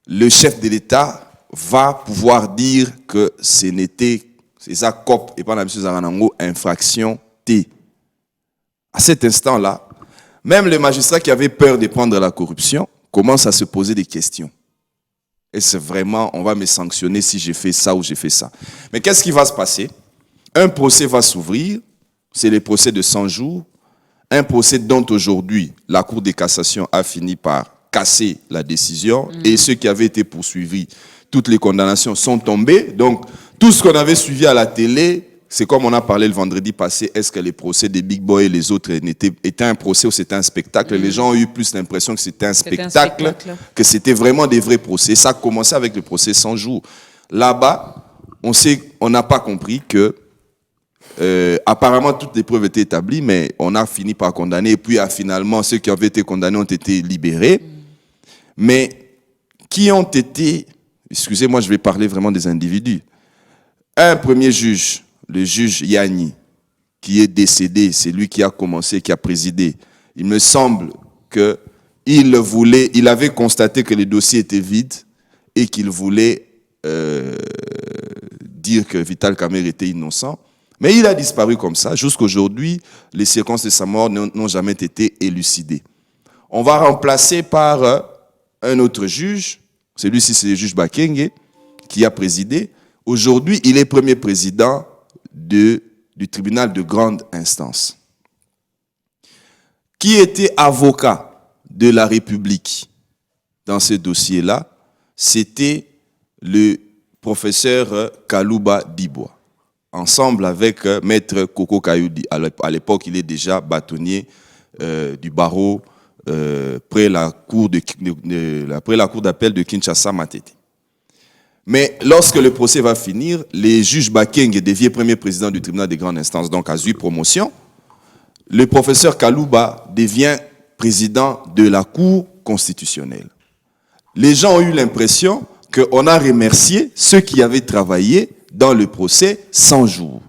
Le chef de l'État va pouvoir dire que ce n'était, c'est ça, COP et pas la M. Zaranango, infraction T. À cet instant-là, même les magistrats qui avaient peur de prendre la corruption commencent à se poser des questions. Est-ce vraiment, on va me sanctionner si j'ai fait ça ou j'ai fait ça? Mais qu'est-ce qui va se passer? Un procès va s'ouvrir, c'est le procès de 100 jours, un procès dont aujourd'hui la Cour de cassation a fini par casser la décision et ceux qui avaient été poursuivis, toutes les condamnations sont tombées. Donc, tout ce qu'on avait suivi à la télé, c'est comme on a parlé le vendredi passé, est-ce que les procès des Big Boy et les autres étaient un procès ou c'était un spectacle? Les gens ont eu plus l'impression que c'était un spectacle, que c'était vraiment des vrais procès. Ça a commencé avec le procès 100 jours. Là-bas, on n'a pas compris que apparemment toutes les preuves étaient établies, mais on a fini par condamner. Et puis finalement, ceux qui avaient été condamnés ont été libérés. Mais qui ont été, excusez-moi, je vais parler vraiment des individus. Un premier juge, le juge Yanni, qui est décédé, c'est lui qui a commencé, qui a présidé. Il me semble qu'il avait constaté que le dossier était vide et qu'il voulait dire que Vital Kamerhe était innocent. Mais il a disparu comme ça. Jusqu'aujourd'hui, les circonstances de sa mort n'ont jamais été élucidées. On va remplacer par un autre juge. Celui-ci, c'est le juge Bakenge, qui a présidé. Aujourd'hui, il est premier président du tribunal de grande instance. Qui était avocat de la République dans ce dossier-là? C'était le professeur Kalouba Dibois, ensemble avec maître Koko Kayoudi. À l'époque, il est déjà bâtonnier du barreau près la cour d'appel de Kinshasa-Matete. Mais lorsque le procès va finir, les juges Bakenge devient premier président du tribunal de grande instance, donc a eu promotion. Le professeur Kalouba devient président de la cour constitutionnelle. Les gens ont eu l'impression qu'on a remercié ceux qui avaient travaillé dans le procès 100 jours.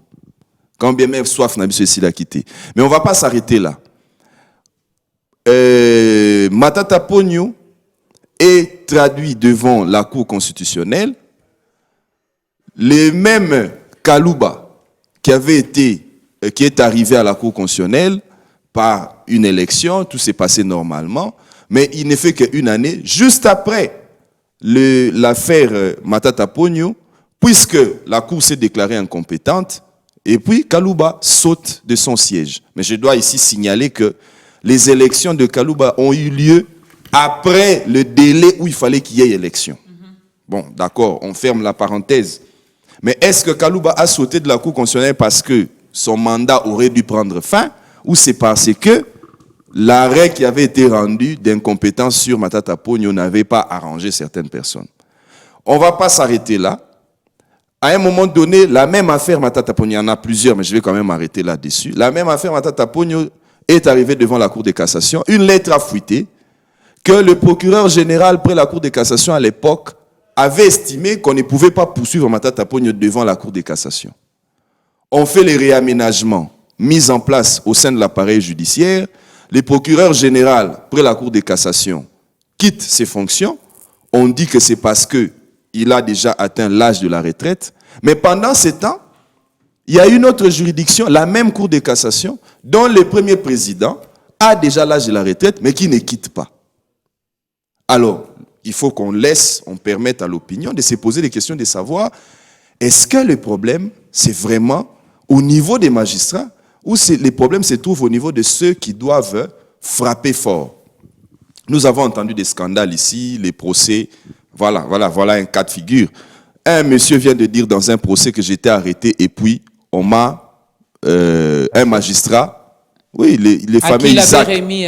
Quand bien même soif n'a ceci l'a quitté. Mais on ne va pas s'arrêter là. Matata Ponyo est traduit devant la Cour constitutionnelle. Le même Kalouba qui est arrivé à la Cour constitutionnelle par une élection, tout s'est passé normalement, mais il ne fait qu'une année, juste après l'affaire Matata Ponyo, puisque la Cour s'est déclarée incompétente, et puis Kalouba saute de son siège. Mais je dois ici signaler que les élections de Kalouba ont eu lieu après le délai où il fallait qu'il y ait élection. Bon, d'accord, on ferme la parenthèse. Mais est-ce que Kalouba a sauté de la Cour constitutionnelle parce que son mandat aurait dû prendre fin, ou c'est parce que l'arrêt qui avait été rendu d'incompétence sur Matata Ponyo n'avait pas arrangé certaines personnes? On ne va pas s'arrêter là. À un moment donné, la même affaire Matata Ponyo, il y en a plusieurs, mais je vais quand même m'arrêter là-dessus. La même affaire Matata Ponyo est arrivée devant la Cour de cassation. Une lettre a fuité que le procureur général près la Cour de cassation à l'époque avait estimé qu'on ne pouvait pas poursuivre Matata Ponyo devant la Cour de cassation. On fait les réaménagements mis en place au sein de l'appareil judiciaire. Le procureur général près la Cour de cassation quitte ses fonctions. On dit que c'est parce qu'il a déjà atteint l'âge de la retraite. Mais pendant ce temps, il y a une autre juridiction, la même Cour de cassation, dont le premier président a déjà l'âge de la retraite, mais qui ne quitte pas. Alors, il faut qu'on permette à l'opinion de se poser des questions, de savoir, est-ce que le problème, c'est vraiment au niveau des magistrats, ou les problèmes se trouvent au niveau de ceux qui doivent frapper fort? Nous avons entendu des scandales ici, les procès, voilà un cas de figure. Un monsieur vient de dire dans un procès que j'étais arrêté et puis on m'a, un magistrat, oui, les fameux Isaac, j'avais remis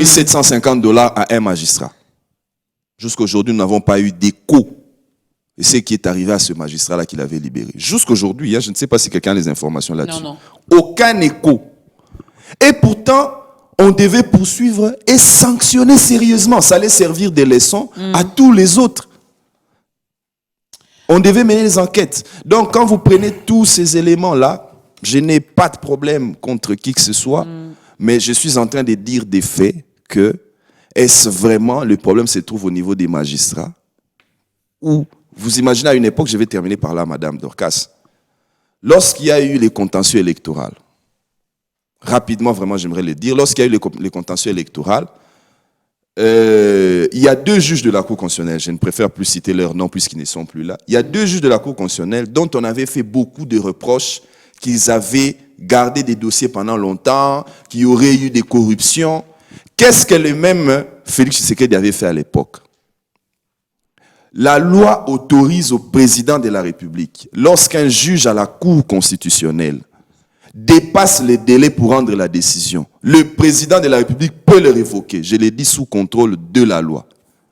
$750 à un magistrat. Jusqu'aujourd'hui, nous n'avons pas eu d'écho. Et c'est ce qui est arrivé à ce magistrat-là qu'il avait libéré. Jusqu'aujourd'hui, je ne sais pas si quelqu'un a les informations là-dessus. Non. Aucun écho. Et pourtant, on devait poursuivre et sanctionner sérieusement. Ça allait servir de leçon à tous les autres. On devait mener les enquêtes. Donc, quand vous prenez tous ces éléments-là, je n'ai pas de problème contre qui que ce soit, mais je suis en train de dire des faits que est-ce vraiment le problème se trouve au niveau des magistrats? Ou, vous imaginez à une époque, je vais terminer par là, Madame Dorcas, lorsqu'il y a eu les contentieux électoraux, rapidement, vraiment, j'aimerais le dire, lorsqu'il y a eu les contentieux électoraux, il y a deux juges de la Cour constitutionnelle, je ne préfère plus citer leurs noms puisqu'ils ne sont plus là, il y a deux juges de la Cour constitutionnelle dont on avait fait beaucoup de reproches qu'ils avaient gardé des dossiers pendant longtemps, qu'il y aurait eu des corruptions. Qu'est-ce que le même Félix Tshisekedi avait fait à l'époque? La loi autorise au président de la République, lorsqu'un juge à la Cour constitutionnelle dépasse les délais pour rendre la décision, le président de la République peut le révoquer. Je l'ai dit sous contrôle de la loi.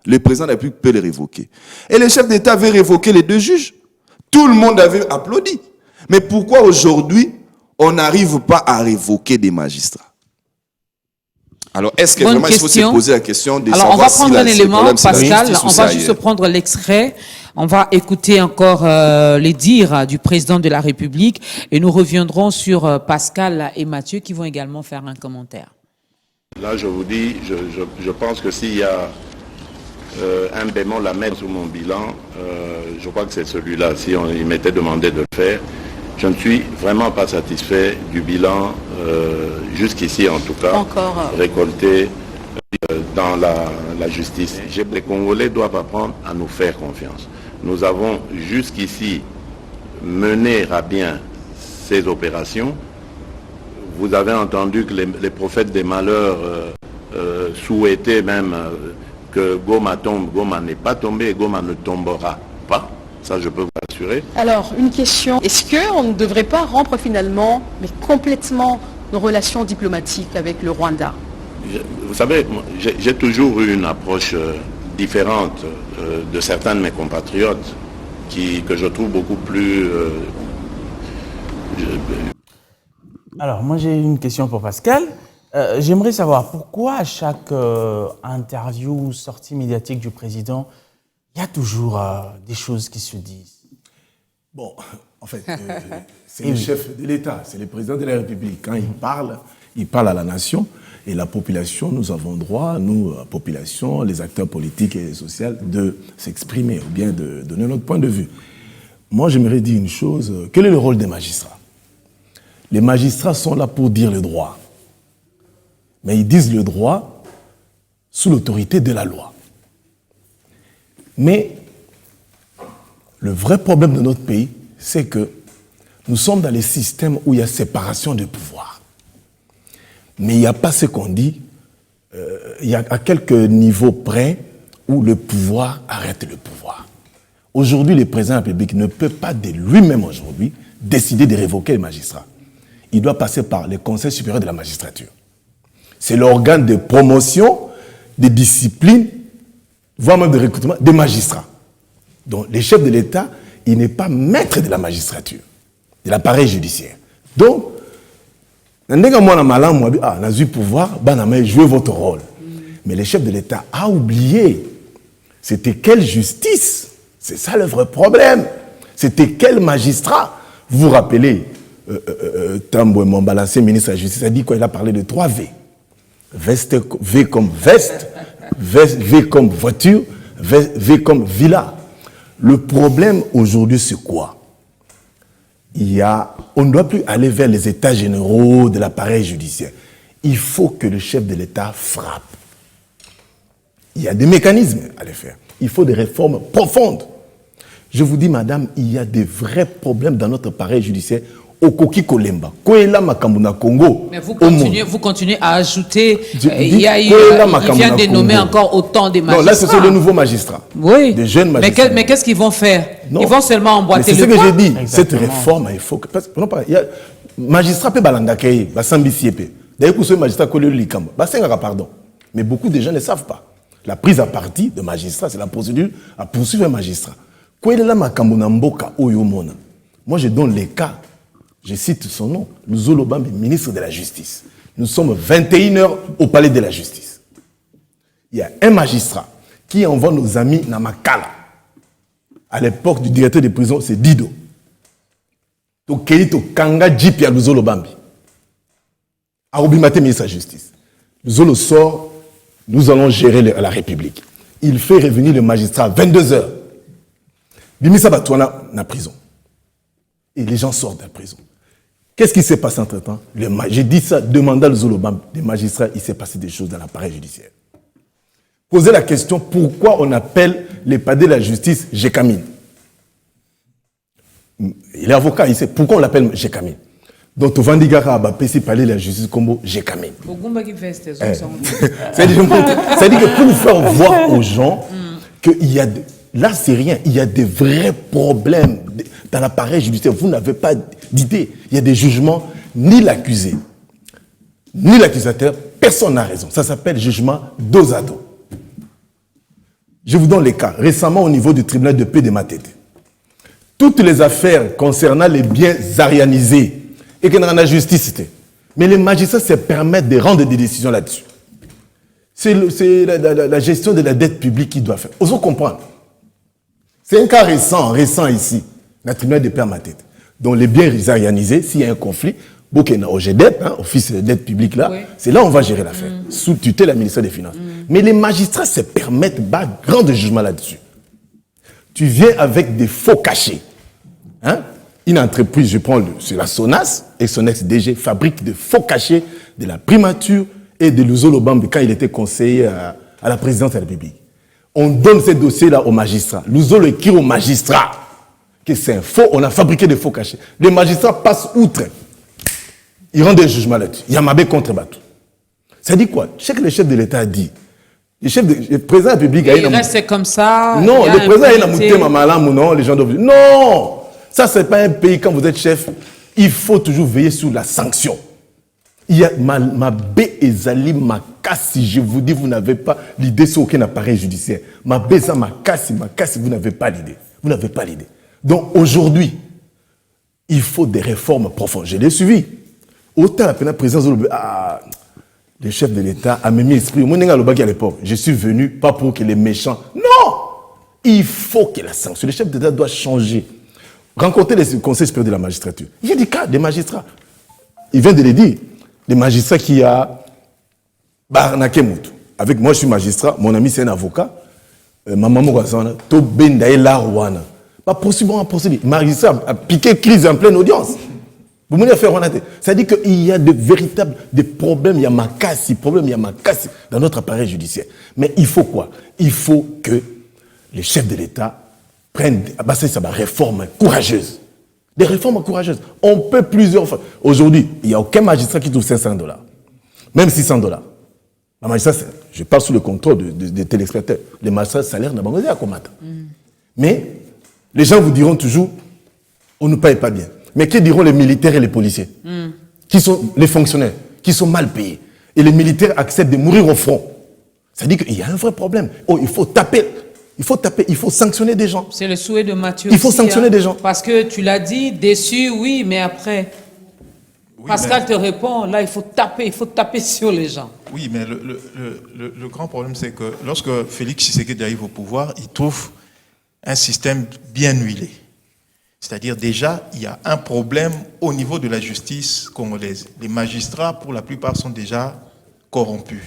Le président de la République peut le révoquer. Et le chef d'État avait révoqué les deux juges. Tout le monde avait applaudi. Mais pourquoi aujourd'hui, on n'arrive pas à révoquer des magistrats? Alors, est-ce que Bonne vraiment il faut se question. poser la question de Alors, on va savoir prendre un élément, Pascal, on va juste juste prendre l'extrait. On va écouter encore les dires du président de la République et nous reviendrons sur Pascal et Mathieu qui vont également faire un commentaire. Là, je vous dis, je pense que s'il y a un bémol à mettre sur mon bilan, je crois que c'est celui-là. Si il m'était demandé de le faire, je ne suis vraiment pas satisfait du bilan, jusqu'ici en tout cas, récolté dans la justice. Les Congolais doivent apprendre à nous faire confiance. Nous avons jusqu'ici mené à bien ces opérations. Vous avez entendu que les prophètes des malheurs souhaitaient même que Goma tombe. Goma n'est pas tombé et Goma ne tombera pas. Ça, je peux vous assurer. Alors, une question. Est-ce qu'on ne devrait pas rompre finalement, mais complètement, nos relations diplomatiques avec le Rwanda? Vous savez, j'ai toujours eu une approche différente de certains de mes compatriotes que je trouve beaucoup plus... Alors, moi j'ai une question pour Pascal. J'aimerais savoir pourquoi à chaque interview ou sortie médiatique du président, il y a toujours des choses qui se disent. Bon, en fait, c'est le chef de l'État, c'est le président de la République. Quand il parle à la nation et la population, nous avons droit, nous, la population, les acteurs politiques et sociaux, de s'exprimer ou bien de donner notre point de vue. Moi, j'aimerais dire une chose. Quel est le rôle des magistrats? Les magistrats sont là pour dire le droit. Mais ils disent le droit sous l'autorité de la loi. Mais le vrai problème de notre pays, c'est que nous sommes dans les systèmes où il y a séparation de pouvoir. Mais il n'y a pas ce qu'on dit, il y a à quelques niveaux près où le pouvoir arrête le pouvoir. Aujourd'hui, le président de la République ne peut pas de lui-même aujourd'hui décider de révoquer les magistrats. Il doit passer par le Conseil supérieur de la magistrature. C'est l'organe de promotion, de discipline, voire même de recrutement des magistrats. Donc, le chef de l'État, il n'est pas maître de la magistrature, de l'appareil judiciaire. Donc, on a eu pouvoir, jouez votre rôle. Mais le chef de l'État a oublié. C'était quelle justice? C'est ça le vrai problème. C'était quel magistrat? Vous vous rappelez, Tamboué Mombala, l'ancien ministre de la Justice, a dit quoi? Il a parlé de 3 V. V comme veste, V comme voiture, V comme villa. Le problème aujourd'hui, c'est quoi? On ne doit plus aller vers les états généraux de l'appareil judiciaire. Il faut que le chef de l'État frappe. Il y a des mécanismes à les faire. Il faut des réformes profondes. Je vous dis, madame, il y a des vrais problèmes dans notre appareil judiciaire. Okoki Kolemba, Koela Makambuna Congo. Mais vous continuez à ajouter. Il vient de nommer encore autant de magistrats. Non, là, ce sont de nouveaux magistrats. Oui. Des jeunes magistrats. Mais qu'est-ce qu'ils vont faire? Non. Ils vont seulement emboîter le pas. C'est ce que j'ai dit. Cette réforme, il faut que. Il y a magistrat peut balandakaye, basambisiepe. D'ailleurs, pour ce magistrat collé le likamba, pardon. Mais beaucoup de gens ne savent pas. La prise à partie de magistrat, c'est la procédure à poursuivre un magistrat. Koela Makambuna Mboka Oyomona. Moi, je donne les cas. Je cite son nom, Luzolo Bambi, ministre de la Justice. Nous sommes 21h au palais de la Justice. Il y a un magistrat qui envoie nos amis Namakala. À l'époque du directeur des prisons, c'est Dido. Donc, Keito Kanga Djipi à Luzolo Bambi. Arubimate, ministre de la Justice. Luzolo sort, nous allons gérer la République. Il fait revenir le magistrat à 22h. Bimisa Batouana na prison. Et les gens sortent de la prison. Qu'est-ce qui s'est passé entre-temps? J'ai dit ça, demandez à Zolobam, des magistrats, il s'est passé des choses dans l'appareil judiciaire. Posez la question, pourquoi on appelle les padés de la justice Jekamine? Il est avocat, il sait pourquoi on l'appelle Jekamine. Donc, Vandigara a passé parler de la justice comme Jekamine. C'est-à-dire que pour nous faire voir aux gens qu'il y a... Là, c'est rien. Il y a des vrais problèmes dans l'appareil judiciaire. Vous n'avez pas d'idée. Il y a des jugements, ni l'accusé, ni l'accusateur, personne n'a raison. Ça s'appelle jugement dos à dos. Je vous donne les cas. Récemment, au niveau du tribunal de paix de Matete, toutes les affaires concernant les biens arianisés et que dans la justice, mais les magistrats se permettent de rendre des décisions là-dessus. C'est la gestion de la dette publique qui doit faire. Osons comprendre. C'est un cas récent ici. Le tribunal de paix ma tête. Donc les biens résarianisés, s'il y a un conflit, Bokena OGDEP, Office de dette publique là, c'est là où on va gérer l'affaire, sous tutelle la ministère des Finances. Mais les magistrats se permettent grand jugement là-dessus. Tu viens avec des faux cachets. Une entreprise, c'est la SONAS, et son ex-DG fabrique de faux cachets de la primature et de Luzolo Bambi quand il était conseiller à la présidence de la République. On donne ces dossiers-là aux magistrats. Luzolo écrit aux magistrats que c'est un faux, on a fabriqué des faux cachets. Les magistrats passent outre. Ils rendent des jugements là-dessus. Yamabé contre Batou. Ça dit quoi? Je sais que le chef de l'État a dit. Le président de la République il reste comme ça. Non, le président a mouté Mamalam ou non, les gens doivent dire. Non! Ça, c'est pas un pays, quand vous êtes chef, il faut toujours veiller sur la sanction. Il y a ma bé ezali ma kassi, je vous dis, vous n'avez pas l'idée sur aucun appareil judiciaire. Ma bé ça ma kassi, vous n'avez pas l'idée. Vous n'avez pas l'idée. Donc aujourd'hui, il faut des réformes profondes. Je l'ai suivi. Autant la présidence le chef de l'État a mis esprit. Moi, à l'époque, je suis venu pas pour que les méchants. Non! Il faut que la sanction. Le chef de l'État doit changer. Rencontrer les conseils supérieurs de la magistrature. Il y a des cas des magistrats. Il vient de le dire. Les magistrats qui a barnaqué Moutou. Avec moi, je suis magistrat. Mon ami, c'est un avocat. Maman Moukazana. To bendaye la rouana. Pas possible à procéder. Le magistrat a piqué crise en pleine audience. Vous voulez faire honnêteté. Ça dit qu'il y a de véritables problèmes, il y a ma casse dans notre appareil judiciaire. Mais il faut quoi? Il faut que les chefs de l'État prennent des réformes courageuses. Des réformes courageuses. On peut plusieurs fois. Aujourd'hui, il n'y a aucun magistrat qui trouve $500. Même $600. La magistrat, je parle sous le contrôle des téléspectateurs. Les magistrats salaires n'a pas besoin à combattre. Mais les gens vous diront toujours, on ne paye pas bien. Mais que diront les militaires et les policiers qui sont les fonctionnaires, qui sont mal payés. Et les militaires acceptent de mourir au front. Ça dit qu'il y a un vrai problème. Il faut taper, il faut sanctionner des gens. C'est le souhait de Mathieu. Il faut sanctionner des gens. Parce que tu l'as dit, déçu, oui, mais après. Oui, Pascal te répond, là, il faut taper sur les gens. Oui, mais le grand problème, c'est que lorsque Félix Tshisekedi arrive au pouvoir, il trouve un système bien huilé. C'est-à-dire déjà, il y a un problème au niveau de la justice congolaise. Les magistrats, pour la plupart, sont déjà corrompus.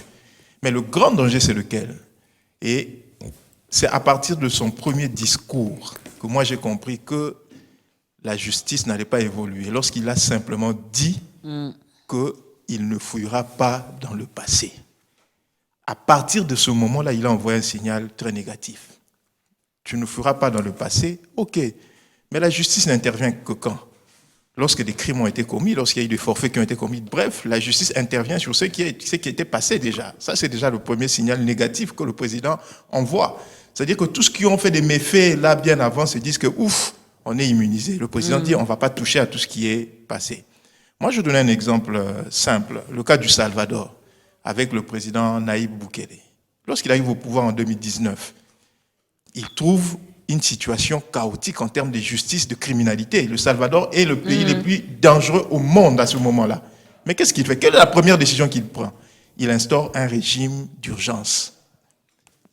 Mais le grand danger, c'est lequel? Et c'est à partir de son premier discours que moi j'ai compris que la justice n'allait pas évoluer. Lorsqu'il a simplement dit qu'il ne fouillera pas dans le passé. À partir de ce moment-là, il a envoyé un signal très négatif. Tu ne fouilleras pas dans le passé, ok. Mais la justice n'intervient que quand? Lorsque des crimes ont été commis, lorsqu'il y a eu des forfaits qui ont été commis. Bref, la justice intervient sur ce qui était passé déjà. Ça, c'est déjà le premier signal négatif que le président envoie. C'est-à-dire que tous ceux qui ont fait des méfaits là bien avant se disent que ouf, on est immunisé. Le président dit on ne va pas toucher à tout ce qui est passé. Moi, je vais donner un exemple simple. Le cas du Salvador, avec le président Nayib Bukele. Lorsqu'il arrive au pouvoir en 2019, il trouve une situation chaotique en termes de justice, de criminalité. Le Salvador est le pays le plus dangereux au monde à ce moment-là. Mais qu'est-ce qu'il fait? Quelle est la première décision qu'il prend? Il instaure un régime d'urgence.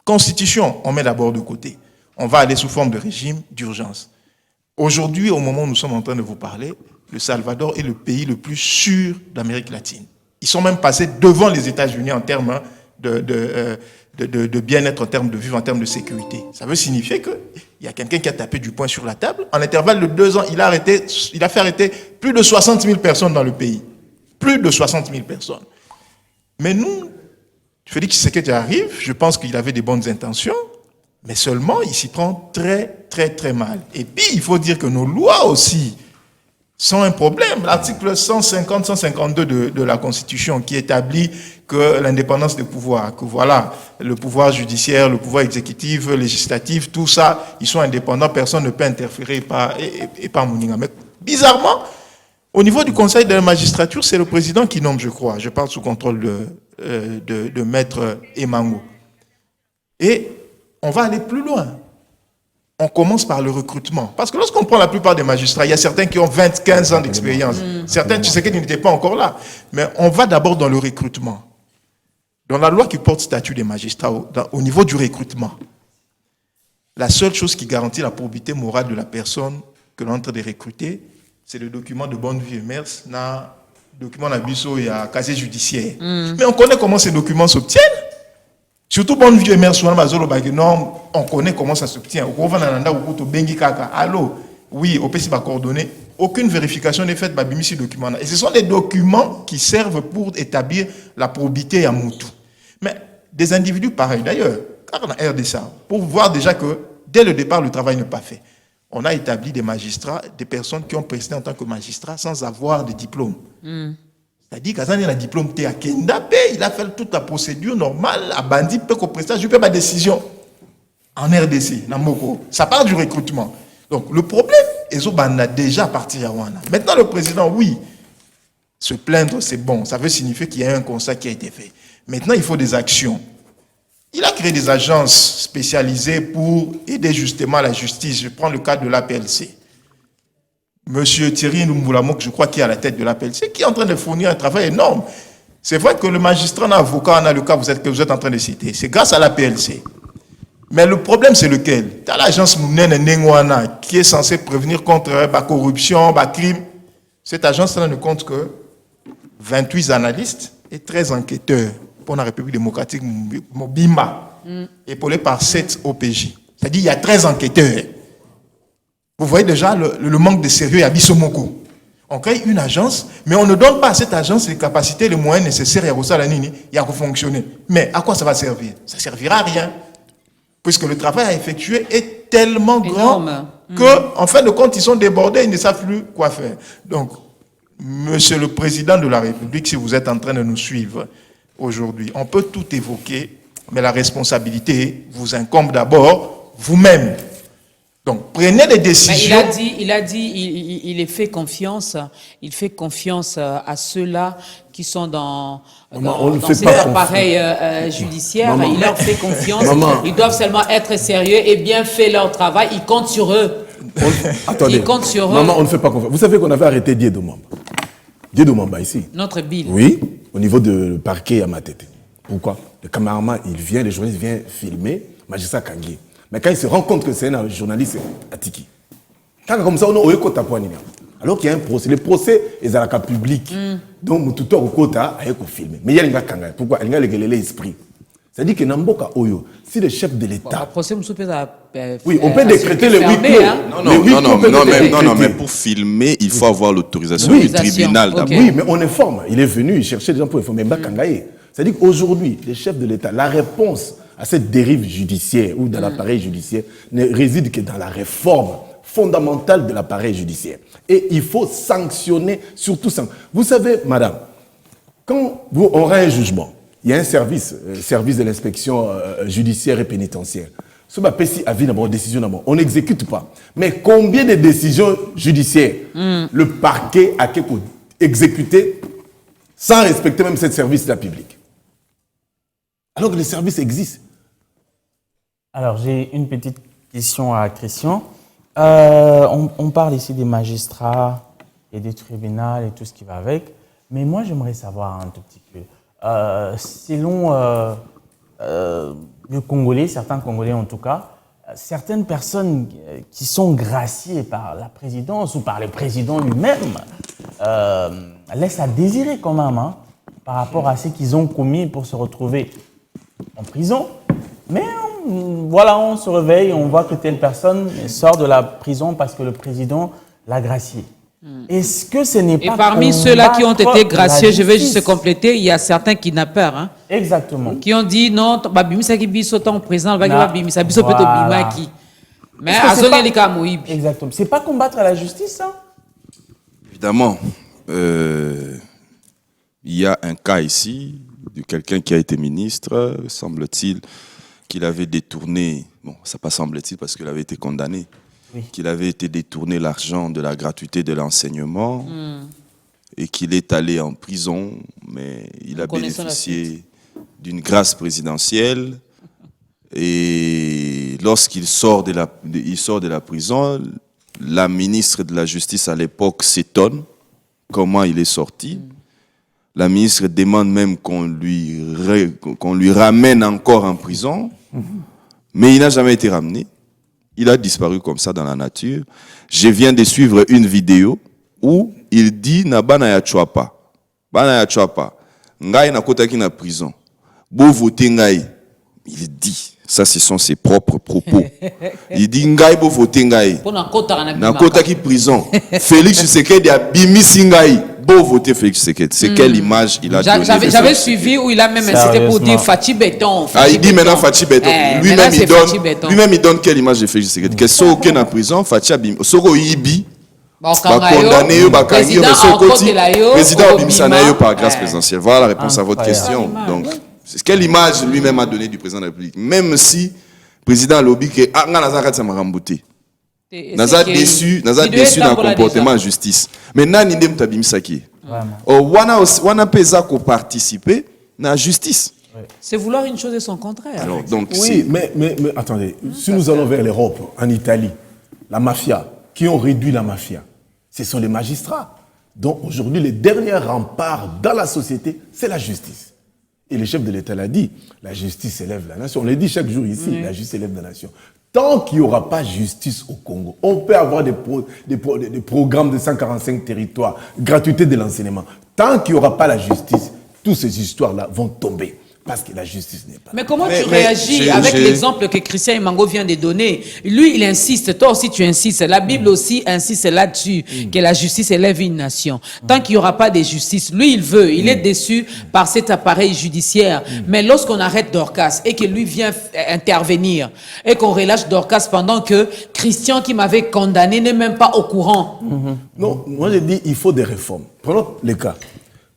Constitution, on met d'abord de côté. On va aller sous forme de régime d'urgence. Aujourd'hui, au moment où nous sommes en train de vous parler, le Salvador est le pays le plus sûr d'Amérique latine. Ils sont même passés devant les États-Unis en termes de bien-être, en termes de vivre, en termes de sécurité. Ça veut signifier qu'il y a quelqu'un qui a tapé du poing sur la table. En intervalle de 2 ans, il a fait arrêter plus de 60 000 personnes dans le pays. Plus de 60 000 personnes. Mais nous, Félix Tshisekedi arrive, je pense qu'il avait des bonnes intentions, mais seulement il s'y prend très, très, très mal. Et puis, il faut dire que nos lois aussi sont un problème. L'article 150, 152 de la Constitution qui établit que l'indépendance des pouvoirs, que voilà, le pouvoir judiciaire, le pouvoir exécutif, législatif, tout ça, ils sont indépendants, personne ne peut interférer et pas Mouninga. Mais bizarrement, au niveau du Conseil de la magistrature, c'est le président qui nomme, je crois. Je parle sous contrôle de Maître Emango. Et on va aller plus loin. On commence par le recrutement. Parce que lorsqu'on prend la plupart des magistrats, il y a certains qui ont 15 ans d'expérience. Certains, tu sais qu'ils n'étaient pas encore là. Mais on va d'abord dans le recrutement. Dans la loi qui porte statut des magistrats, au niveau du recrutement, la seule chose qui garantit la probité morale de la personne que l'on est en train de recruter, c'est le document de bonne vie et mœurs, le document d'Abisso et à casier judiciaire. Mais on connaît comment ces documents s'obtiennent. Surtout bonne vie et mœurs, on connaît comment ça s'obtient. Allô, oui, au PC va coordonner. Aucune vérification n'est faite par ces documents. Et ce sont des documents qui servent pour établir la probité à Moutou. Mais des individus pareils, d'ailleurs, car on a RDSA, pour voir déjà que dès le départ, le travail n'est pas fait. On a établi des magistrats, des personnes qui ont précédé en tant que magistrats sans avoir de diplôme. C'est-à-dire qu'à un diplôme, il a fait toute la procédure normale, à Bandi, peut qu'on preste, je peux ma décision en RDC, ça part du recrutement. Donc le problème, on a déjà parti à Wana. Maintenant, le président, oui, se plaindre, c'est bon. Ça veut signifier qu'il y a un constat qui a été fait. Maintenant, il faut des actions. Il a créé des agences spécialisées pour aider justement la justice. Je prends le cas de l'APLC. Monsieur Thierry Mboulamok, je crois, qui est à la tête de l'APLC, qui est en train de fournir un travail énorme. C'est vrai que le magistrat, l'avocat, on a le cas que vous êtes en train de citer. C'est grâce à l'APLC. Mais le problème, c'est lequel? Tu as l'agence Mounene Nengwana qui est censée prévenir contre la corruption, le crime. Cette agence-là ne compte que 28 analystes et 13 enquêteurs pour la République démocratique Mobima, épaulés par 7 OPJ. C'est-à-dire qu'il y a 13 enquêteurs. Vous voyez déjà le manque de sérieux à Bissomoko. On crée une agence, mais on ne donne pas à cette agence les capacités, les moyens nécessaires à fonctionner. Mais à quoi ça va servir? Ça ne servira à rien. Puisque le travail à effectuer est tellement grand qu'en fin de compte, ils sont débordés, ils ne savent plus quoi faire. Donc, Monsieur le Président de la République, si vous êtes en train de nous suivre aujourd'hui, on peut tout évoquer, mais la responsabilité vous incombe d'abord vous-même. Donc, prenez des décisions. Mais il fait confiance à ceux-là qui sont dans ces appareils judiciaires. Il leur fait confiance. Ils doivent seulement être sérieux et bien faire leur travail. Ils comptent sur eux. Attendez, ils comptent sur maman, eux. on ne fait pas confiance. Vous savez qu'on avait arrêté Diédo Mamba. Diédo Mamba ici. Notre bill. Oui, au niveau du parquet à Matete. Pourquoi? Le caméraman, il vient, le journaliste vient filmer, magistrat Kangi. Mais quand il se rend compte que c'est un journaliste, c'est Atiki. Quand comme ça, on a eu côté alors qu'il y a un procès. Le procès est à la cas public. Donc, tout le quota a été filmé. Mais il y a un gars pourquoi? Il y a l'esprit. C'est-à-dire que Namboka Oyo, si le chef de l'État. Oui, on peut décréter le huis clos. Non, mais pour filmer, il faut avoir l'autorisation du tribunal d'abord. Oui, mais on informe. Il est venu, il cherchait des gens pour informer. C'est-à-dire qu'aujourd'hui, le chef de l'État, la réponse à cette dérive judiciaire ou dans l'appareil judiciaire ne réside que dans la réforme fondamentale de l'appareil judiciaire. Et il faut sanctionner surtout ça. Vous savez, madame, quand vous aurez un jugement, il y a un service de l'inspection judiciaire et pénitentiaire. Ce qu'on appelle avis d'abord, décision d'abord. On n'exécute pas. Mais combien de décisions judiciaires le parquet a exécuté sans respecter même ce service-là public? Alors que les services existent. Alors, j'ai une petite question à Christian. On parle ici des magistrats et des tribunaux et tout ce qui va avec. Mais moi, j'aimerais savoir un tout petit peu. Selon le Congolais, certains Congolais en tout cas, certaines personnes qui sont graciées par la présidence ou par le président lui-même laissent à désirer quand même par rapport à ce qu'ils ont commis pour se retrouver en prison. Mais voilà, on se réveille, on voit que telle personne sort de la prison parce que le président l'a gracié. Est-ce que ce n'est pas... Et parmi ceux-là qui ont été graciés, je vais juste compléter, il y a certains qui n'ont peur. Exactement. Qui ont dit non, babimisa qui biso ton président, babimisa biso peut te qui. Mais exactement. C'est pas combattre la justice, ça? Évidemment. Il y a un cas ici de quelqu'un qui a été ministre, semble-t-il, qu'il avait détourné, bon, ça pas semble-t-il parce qu'il avait été condamné, qu'il avait été détourné l'argent de la gratuité de l'enseignement et qu'il est allé en prison, mais il a bénéficié d'une grâce présidentielle. Et lorsqu'il sort de la prison, la ministre de la Justice à l'époque s'étonne comment il est sorti. La ministre demande même qu'on lui ramène encore en prison. Mais il n'a jamais été ramené. Il a disparu comme ça dans la nature. Je viens de suivre une vidéo où il dit Nabana ya Chouapa. Bana ya Chouapa. Ngai na kota ki na prison. Bo voter ngai. Il dit, ça ce sont ses propres propos. Il dit ngai bo voter ngai. Na kota ki prison. Félix Tshisekedi a bimisi ngai. Beau voter Félix Tshisekedi. C'est quelle image il a donné? J'avais suivi où il a même incité pour dire Fachi Béton. Il dit maintenant Fachi Béton. Lui-même il donne quelle image de Félix Tshisekedi? Que ce qui est en prison, Fachi Abim. Soko Ibi. Condamné, président Abimsanayo par grâce présidentielle. Voilà la réponse à votre question. Donc, c'est quelle image lui-même a donné du président de la République? Même si le président Lobi que Naza déçu d'un comportement en justice. Maintenant, Nindem Tabimisaki. Wana pesa ko participer na justice. C'est vouloir une chose et son contraire. Alors, donc, oui, mais attendez, si nous allons vers l'Europe, en Italie, la mafia, qui ont réduit la mafia, ce sont les magistrats. Donc aujourd'hui, les derniers remparts dans la société, c'est la justice. Et le chef de l'État l'a dit, la justice élève la nation. On le dit chaque jour ici, la justice élève la nation. Tant qu'il n'y aura pas justice au Congo, on peut avoir des programmes de 145 territoires, gratuité de l'enseignement. Tant qu'il n'y aura pas la justice, toutes ces histoires-là vont tomber. Parce que la justice n'est pas... Mais comment tu réagis avec l'exemple que Christian Imango vient de donner? Lui, il insiste, toi aussi tu insistes. La Bible aussi insiste là-dessus, que la justice élève une nation. Tant qu'il n'y aura pas de justice, lui, il est déçu par cet appareil judiciaire. Mais lorsqu'on arrête Dorcas et que lui vient intervenir et qu'on relâche Dorcas pendant que Christian qui m'avait condamné n'est même pas au courant. Non, moi j'ai dit il faut des réformes. Prenons les cas.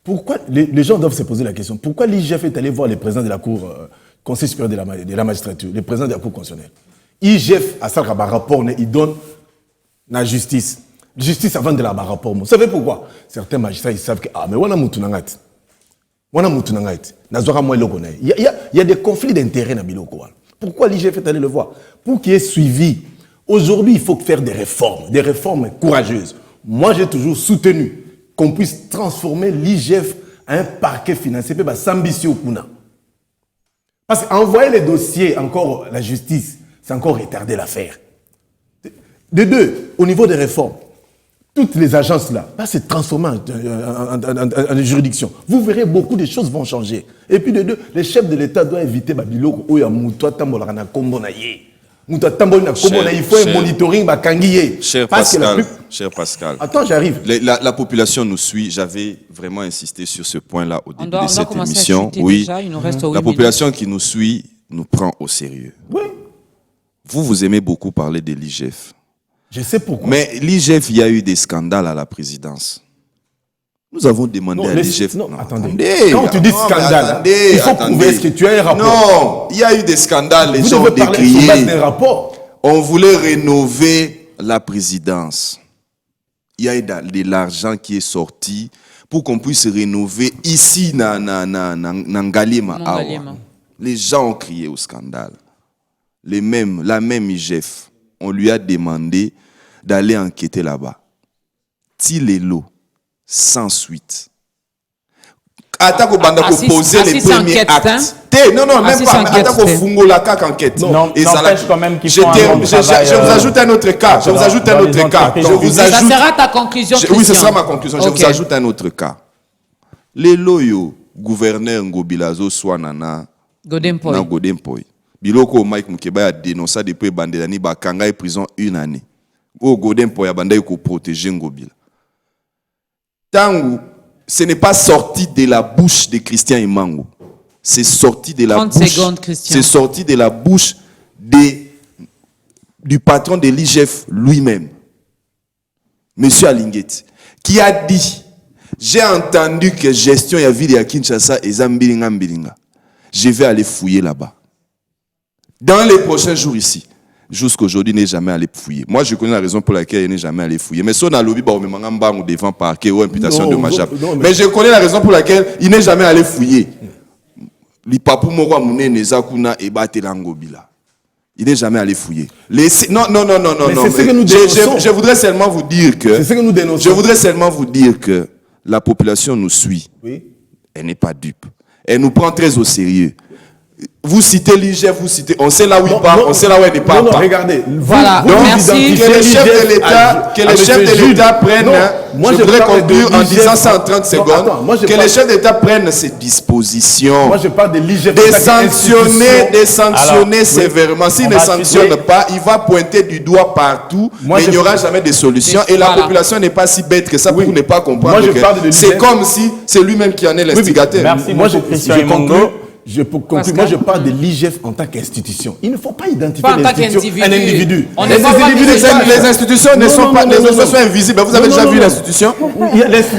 Pourquoi les gens doivent se poser la question? Pourquoi l'IGF est allé voir le président de la Cour, Conseil supérieur de la magistrature, le président de la Cour constitutionnelle? IGF, à ça, rapport, il donne la justice. Justice avant de la rapport. Vous savez pourquoi? Certains magistrats, ils savent que, mais on a moutunangat. Il y a des conflits d'intérêts dans Biloko. Pourquoi l'IGF est allé le voir? Pour qu'il y ait suivi. Aujourd'hui, il faut faire des réformes courageuses. Moi, j'ai toujours soutenu qu'on puisse transformer l'IGF en un parquet financier, parce qu'envoyer les dossiers encore la justice, c'est encore retarder l'affaire. De deux, au niveau des réformes, toutes les agences-là va se transformer en juridiction. Vous verrez, beaucoup de choses vont changer. Et puis de deux, les chefs de l'État doivent éviter Babiloko ou Yamoutoua Tambolana Kombonaye. Il faut un monitoring. Cher Pascal, attends, j'arrive. La population nous suit. J'avais vraiment insisté sur ce point-là au début de cette émission. Oui, la population qui nous suit nous prend au sérieux. Oui. Vous aimez beaucoup parler de l'IGF. Je sais pourquoi. Mais l'IGF, il y a eu des scandales à la présidence. Nous avons demandé à l'IGF... Non, attendez. Quand tu dis scandale, il faut prouver que tu as un rapport. Non, il y a eu des scandales, les gens ont décrié. On voulait rénover la présidence. Il y a eu de l'argent qui est sorti pour qu'on puisse rénover ici, Nangalima. Les gens ont crié au scandale. La même IGF, on lui a demandé d'aller enquêter là-bas. Tilelo. Sans suite. Attaque au banda pour poser les premiers actes. Non, même pas. Attaque au fungo la CAC enquête. Non, et ça quand même qu'il je vous ajoute un autre cas. Ça sera ta conclusion. Oui, ce sera ma conclusion. Je vous ajoute un autre cas. Les loyo, gouverneur Ngobilazo Swanana, Godempoy. Biloko Mike Mukeba a dénoncé depuis Bandelani Bakanga et prison 1 année. Godempoy a bandé pour protéger Ngobila. Tango, ce n'est pas sorti de la bouche de Christian Imango. C'est sorti de la bouche. C'est sorti de la bouche du patron de l'IGF lui-même, Monsieur Alinguet, qui a dit: j'ai entendu que gestion ya ville à Kinshasa et Zambilinga. Je vais aller fouiller là-bas. Dans les prochains jours ici. Jusqu'aujourd'hui, il n'est jamais allé fouiller. Moi, je connais la raison pour laquelle il n'est jamais allé fouiller. Mais si on a lobby, on me devant parquet ou imputation de majab. Mais je connais la raison pour laquelle il n'est jamais allé fouiller. Il n'est jamais allé fouiller. Non. Je voudrais seulement vous dire que. C'est ce que nous dénonçons. Je voudrais seulement vous dire que la population nous suit. Oui. elle n'est pas dupe. Elle nous prend très au sérieux. Vous citez l'IGF, vous citez, on sait là où il part, on sait là où elle ne part pas. Regardez, voilà, merci. Que les chefs de l'État prennent, je voudrais conclure en disant ça en 30 secondes, que les chefs d'État prennent ces dispositions. Moi, je parle de l'IGF. Des sanctionner sévèrement. S'il ne sanctionne pas, il va pointer du doigt partout, mais il n'y aura jamais de solution. Et la population n'est pas si bête que ça pour ne pas comprendre que c'est comme si c'est lui-même qui en est l'instigateur. Merci moi, beaucoup, Christian Emongo. Moi, je parle de l'IGF en tant qu'institution. Il ne faut pas identifier Pas en tant un individu. Les institutions ne sont pas invisibles. Vous avez déjà vu l'institution?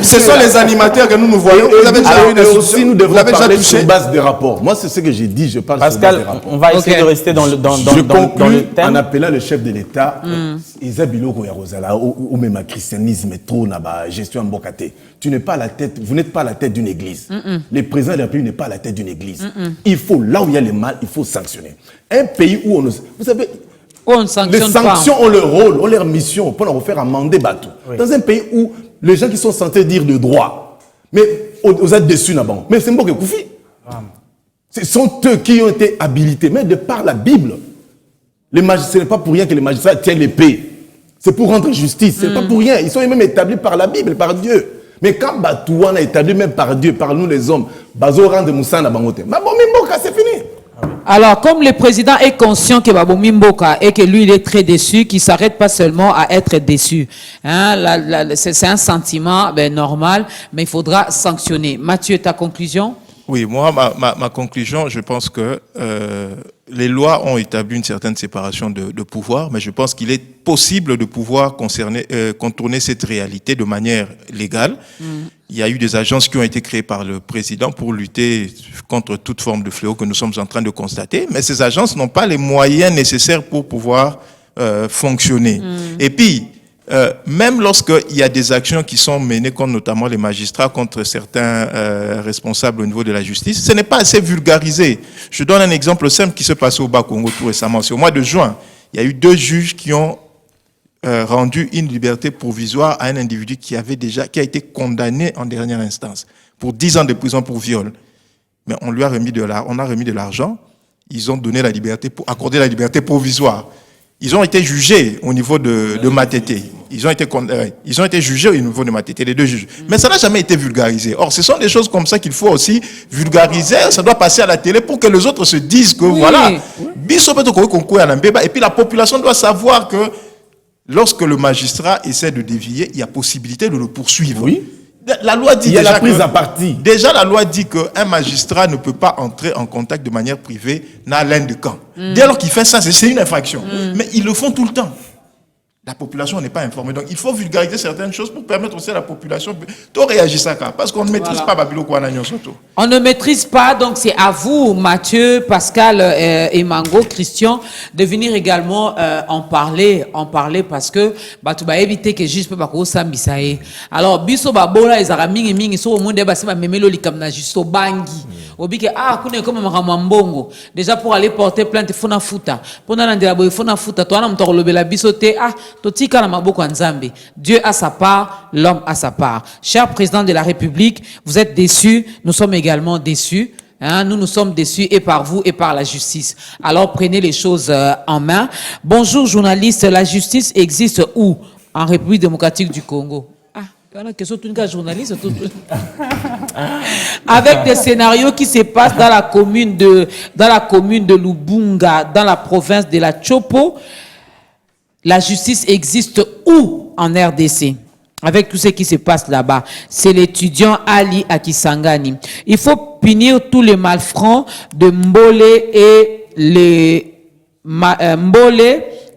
Ce sont les animateurs que nous voyons. Vous avez déjà vu l'institution? Si nous devons parler sur base des rapports. Moi, c'est ce que j'ai dit. Je parle sur base des rapports. On va essayer de rester dans le thème. En appelant le chef de l'État, Isabilo Rosala, ou même un christianisme trop na gestion en Bokate. Tu n'es pas à la tête, vous n'êtes pas à la tête d'une église. Le président de la République n'est pas à la tête d'une église. Il faut, là où il y a le mal, il faut sanctionner. Un pays où vous savez, les sanctions ont leur rôle, ont leur mission pour leur faire amender Batou. Oui. Dans un pays où les gens qui sont censés dire de droit, mais vous êtes déçus là-bas. Mais c'est un peu que Koufi. Ce sont eux qui ont été habilités, mais de par la Bible. Ce n'est pas pour rien que les magistrats tiennent l'épée. C'est pour rendre justice. Ce n'est pas pour rien. Ils sont même établis par la Bible, par Dieu. Mais quand Batouan est établi même par Dieu, par nous les hommes, Bazo rende Moussa na bangote. Babomi Mboka, c'est fini. Alors, comme le président est conscient que Babomi Mboka et que lui, il est très déçu, qu'il ne s'arrête pas seulement à être déçu. Hein, c'est un sentiment normal, mais il faudra sanctionner. Mathieu, ta conclusion? Oui, moi, ma conclusion, je pense que les lois ont établi une certaine séparation de pouvoir, mais je pense qu'il est possible de pouvoir contourner cette réalité de manière légale. Il y a eu des agences qui ont été créées par le président pour lutter contre toute forme de fléau que nous sommes en train de constater, mais ces agences n'ont pas les moyens nécessaires pour pouvoir fonctionner. Et puis, même lorsqu'il y a des actions qui sont menées contre notamment les magistrats, contre certains responsables au niveau de la justice, ce n'est pas assez vulgarisé. Je donne un exemple simple qui se passe au Bas-Congo tout récemment. C'est au mois de juin. Il y a eu 2 juges qui ont rendu une liberté provisoire à un individu qui a été condamné en dernière instance pour 10 ans de prison pour viol. Mais on lui a remis de l'argent. Ils ont donné la liberté, accordé la liberté provisoire. Ils ont été jugés au niveau de Matete. Ils ont été jugés au niveau de Matete, les 2 juges. Mais ça n'a jamais été vulgarisé. Or, ce sont des choses comme ça qu'il faut aussi vulgariser. Ça doit passer à la télé pour que les autres se disent que voilà. Et puis la population doit savoir que lorsque le magistrat essaie de dévier, il y a possibilité de le poursuivre. Oui. La loi dit la prise à partie. Déjà, la loi dit qu'un magistrat ne peut pas entrer en contact de manière privée dans l'un des camps. Dès lors qu'il fait ça, c'est une infraction. Mais ils le font tout le temps. La population n'est pas informée. Donc, il faut vulgariser certaines choses pour permettre aussi à la population de réagir ça. Parce qu'on ne maîtrise pas Babilo Kouanagnon surtout. On ne maîtrise pas, donc c'est à vous, Mathieu, Pascal et Mango, Christian, de venir également en parler parce que tu vas éviter que juste pas sambisaye. Alors, biso babola ezara mingi mingi so monde basi ba memelo likamna juste au bangi. Obike kuna comme makamambongo. Déjà pour aller porter plainte fona futa. Pendant ndela boy fona futa to ana mtoko lobela biso te totika na maboko ya Nzambe. Dieu a sa part, l'homme a sa part. Cher président de la République, vous êtes déçus, nous sommes également déçus. Nous sommes déçus et par vous et par la justice. Alors prenez les choses en main. Bonjour journalistes, la justice existe où? En République démocratique du Congo. Journaliste, avec des scénarios qui se passent dans la commune de Lubunga, dans la province de la Chopo. La justice existe où en RDC? Avec tout ce qui se passe là-bas. C'est l'étudiant Ali Akisangani. Il faut punir tous les malfrats de Mbole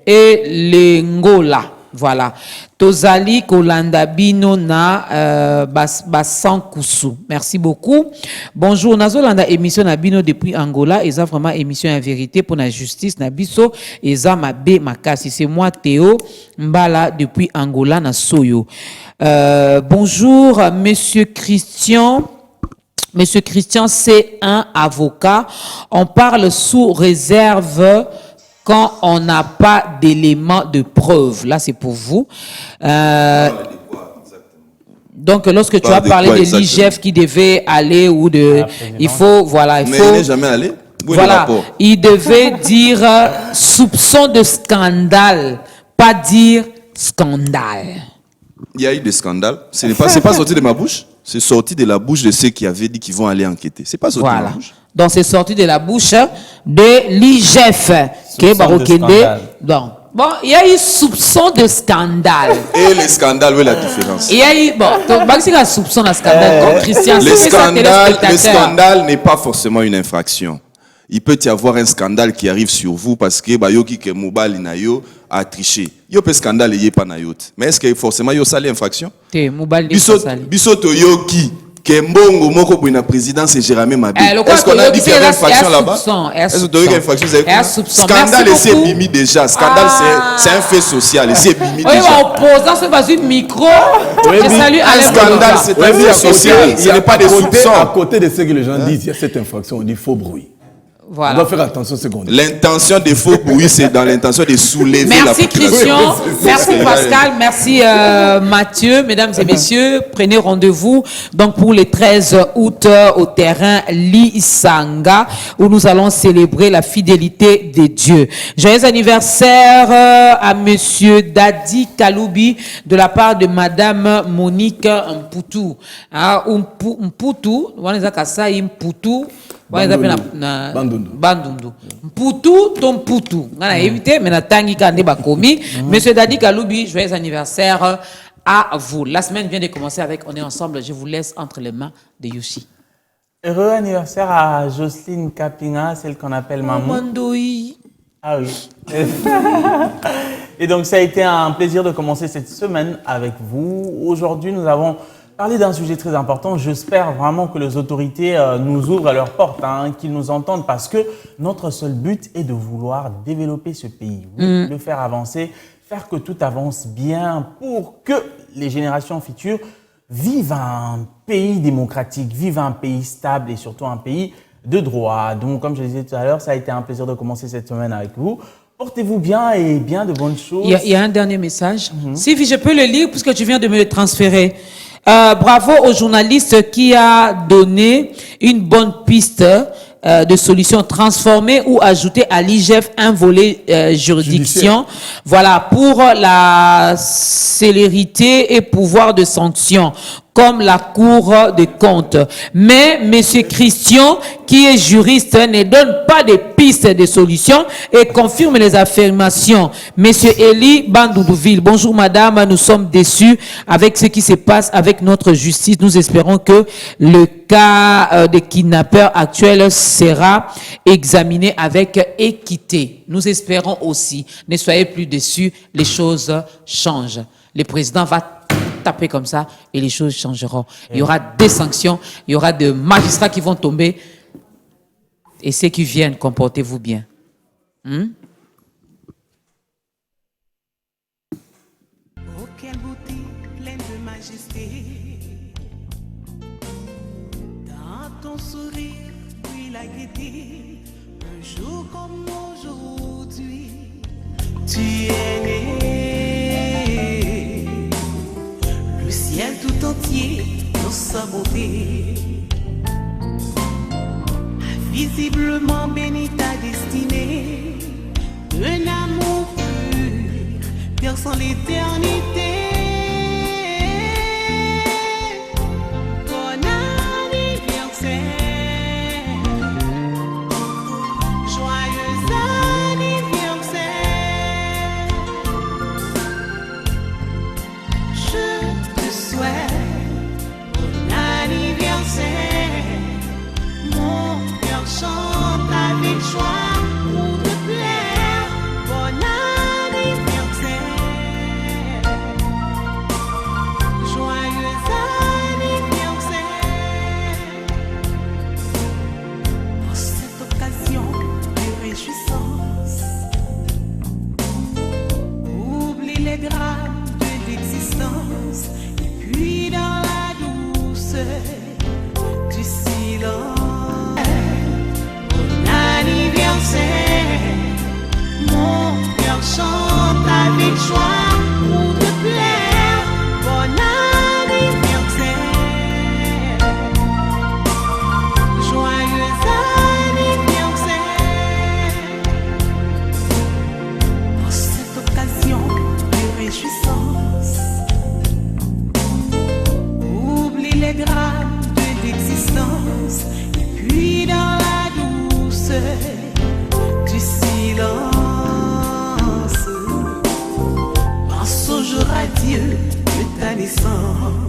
et les Ngola. Voilà. Tozali Kolanda Bino na Basankusu. Merci beaucoup. Bonjour. Nazolanda émission na Bino depuis Angola. Eza vraiment émission en vérité pour la justice na biso. Eza mabe makasi. C'est moi Théo Mbala depuis Angola na Soyo. Bonjour, Monsieur Christian. Monsieur Christian, c'est un avocat. On parle sous réserve quand on n'a pas d'éléments de preuve. Là, c'est pour vous. Donc, lorsque tu as parlé de l'IGF qui devait aller ou de... il faut, voilà, il Mais faut... il n'est jamais allé. Voilà, il devait dire soupçon de scandale, pas dire scandale. Il y a eu des scandales. Ce n'est pas sorti de ma bouche. C'est sorti de la bouche de ceux qui avaient dit qu'ils vont aller enquêter. C'est pas sorti de ma bouche. Donc, c'est sorti de la bouche de l'IGF. Qui est Barokende. Donc, bon, il y a eu soupçon de scandale. Et les scandales, où est la différence? Il y a eu, bon, donc, c'est un soupçon de scandale. Donc, Christian, le scandale n'est pas forcément une infraction. Il peut y avoir un scandale qui arrive sur vous parce que Bayoki ke Mobali na yo a triché. Yo peut scandale y pas na yot. Mais est-ce que forcément yo sali infraction? Te Mobali Bisoto Yoki ke Mbongo moko pour une présidence et Jérémy Mabi. Est-ce qu'on a dit qu'il y avait infraction là-bas? Est-ce que infraction scandale c'est bimi déjà. Scandale c'est un fait social et c'est bimi déjà. Oui, opposant ce vas micro. Je salue un scandale c'est un fait social. Ce n'est pas des soupçons. À côté de ce que les gens disent, il y a cette infraction, on dit faux bruit. Voilà. On doit faire attention ce qu'on dit. L'intention des faux bruits, c'est dans l'intention de soulever la population. Christian, merci Pascal, merci Mathieu, mesdames et messieurs, prenez rendez-vous donc pour le 13 août au terrain Lisanga où nous allons célébrer la fidélité de Dieu. Joyeux anniversaire à monsieur Dadi Kaloubi de la part de madame Monique Mputu. Mputu, on les a cassé Mputu. Bandundu. Mputu, ton Mputu. On a évité, mais Natangi Kande Bakomi. Monsieur Dadi Kaloubi, joyeux anniversaire à vous. La semaine vient de commencer avec On est ensemble. Je vous laisse entre les mains de Yoshi. Heureux anniversaire à Jocelyne Kapinga, celle qu'on appelle Mamou. Ah oui. Et donc, ça a été un plaisir de commencer cette semaine avec vous. Aujourd'hui, nous avons parler d'un sujet très important. J'espère vraiment que les autorités nous ouvrent leurs portes, qu'ils nous entendent, parce que notre seul but est de vouloir développer ce pays, le faire avancer, faire que tout avance bien pour que les générations futures vivent un pays démocratique, vivent un pays stable et surtout un pays de droit. Donc, comme je disais tout à l'heure, ça a été un plaisir de commencer cette semaine avec vous. Portez-vous bien et bien de bonnes choses. Il y a un dernier message. Sylvie, je peux le lire puisque tu viens de me le transférer. Bravo au journaliste qui a donné une bonne piste de solution, transformer ou ajouter à l'IGF un volet juridiction. Voilà, pour la célérité et pouvoir de sanction, comme la Cour des comptes. Mais monsieur Christian, qui est juriste, ne donne pas de pistes de solutions et confirme les affirmations. Monsieur Eli Bandoudouville, bonjour madame, nous sommes déçus avec ce qui se passe avec notre justice. Nous espérons que le cas des kidnappeurs actuels sera examiné avec équité. Nous espérons aussi. Ne soyez plus déçus, les choses changent. Le président va taper comme ça et les choses changeront. Il y aura des sanctions, il y aura des magistrats qui vont tomber et ceux qui viennent, comportez-vous bien. Oh, quelle beauté pleine de majesté. Dans ton sourire, puis la gaieté. Un jour comme aujourd'hui, tu es né. Le ciel tout entier dans sa beauté a visiblement béni ta destinée. Un amour pur perçant l'éternité. Bon anniversaire, joyeux anniversaire. Je te souhaite bon anniversaire. Mon cœur chante avec joie pour te plaire. Bon anniversaire, joyeux anniversaire. En cette occasion de réjouissance, oublie les drames de l'existence et puis dans la douceur du silence. Bon anniversaire, mon cœur chante avec joie pour te plaire. Bon anniversaire. réjouissance. Oublie les drames de l'existence, et puis dans la douceur du silence, pense au jour à Dieu de ta naissance.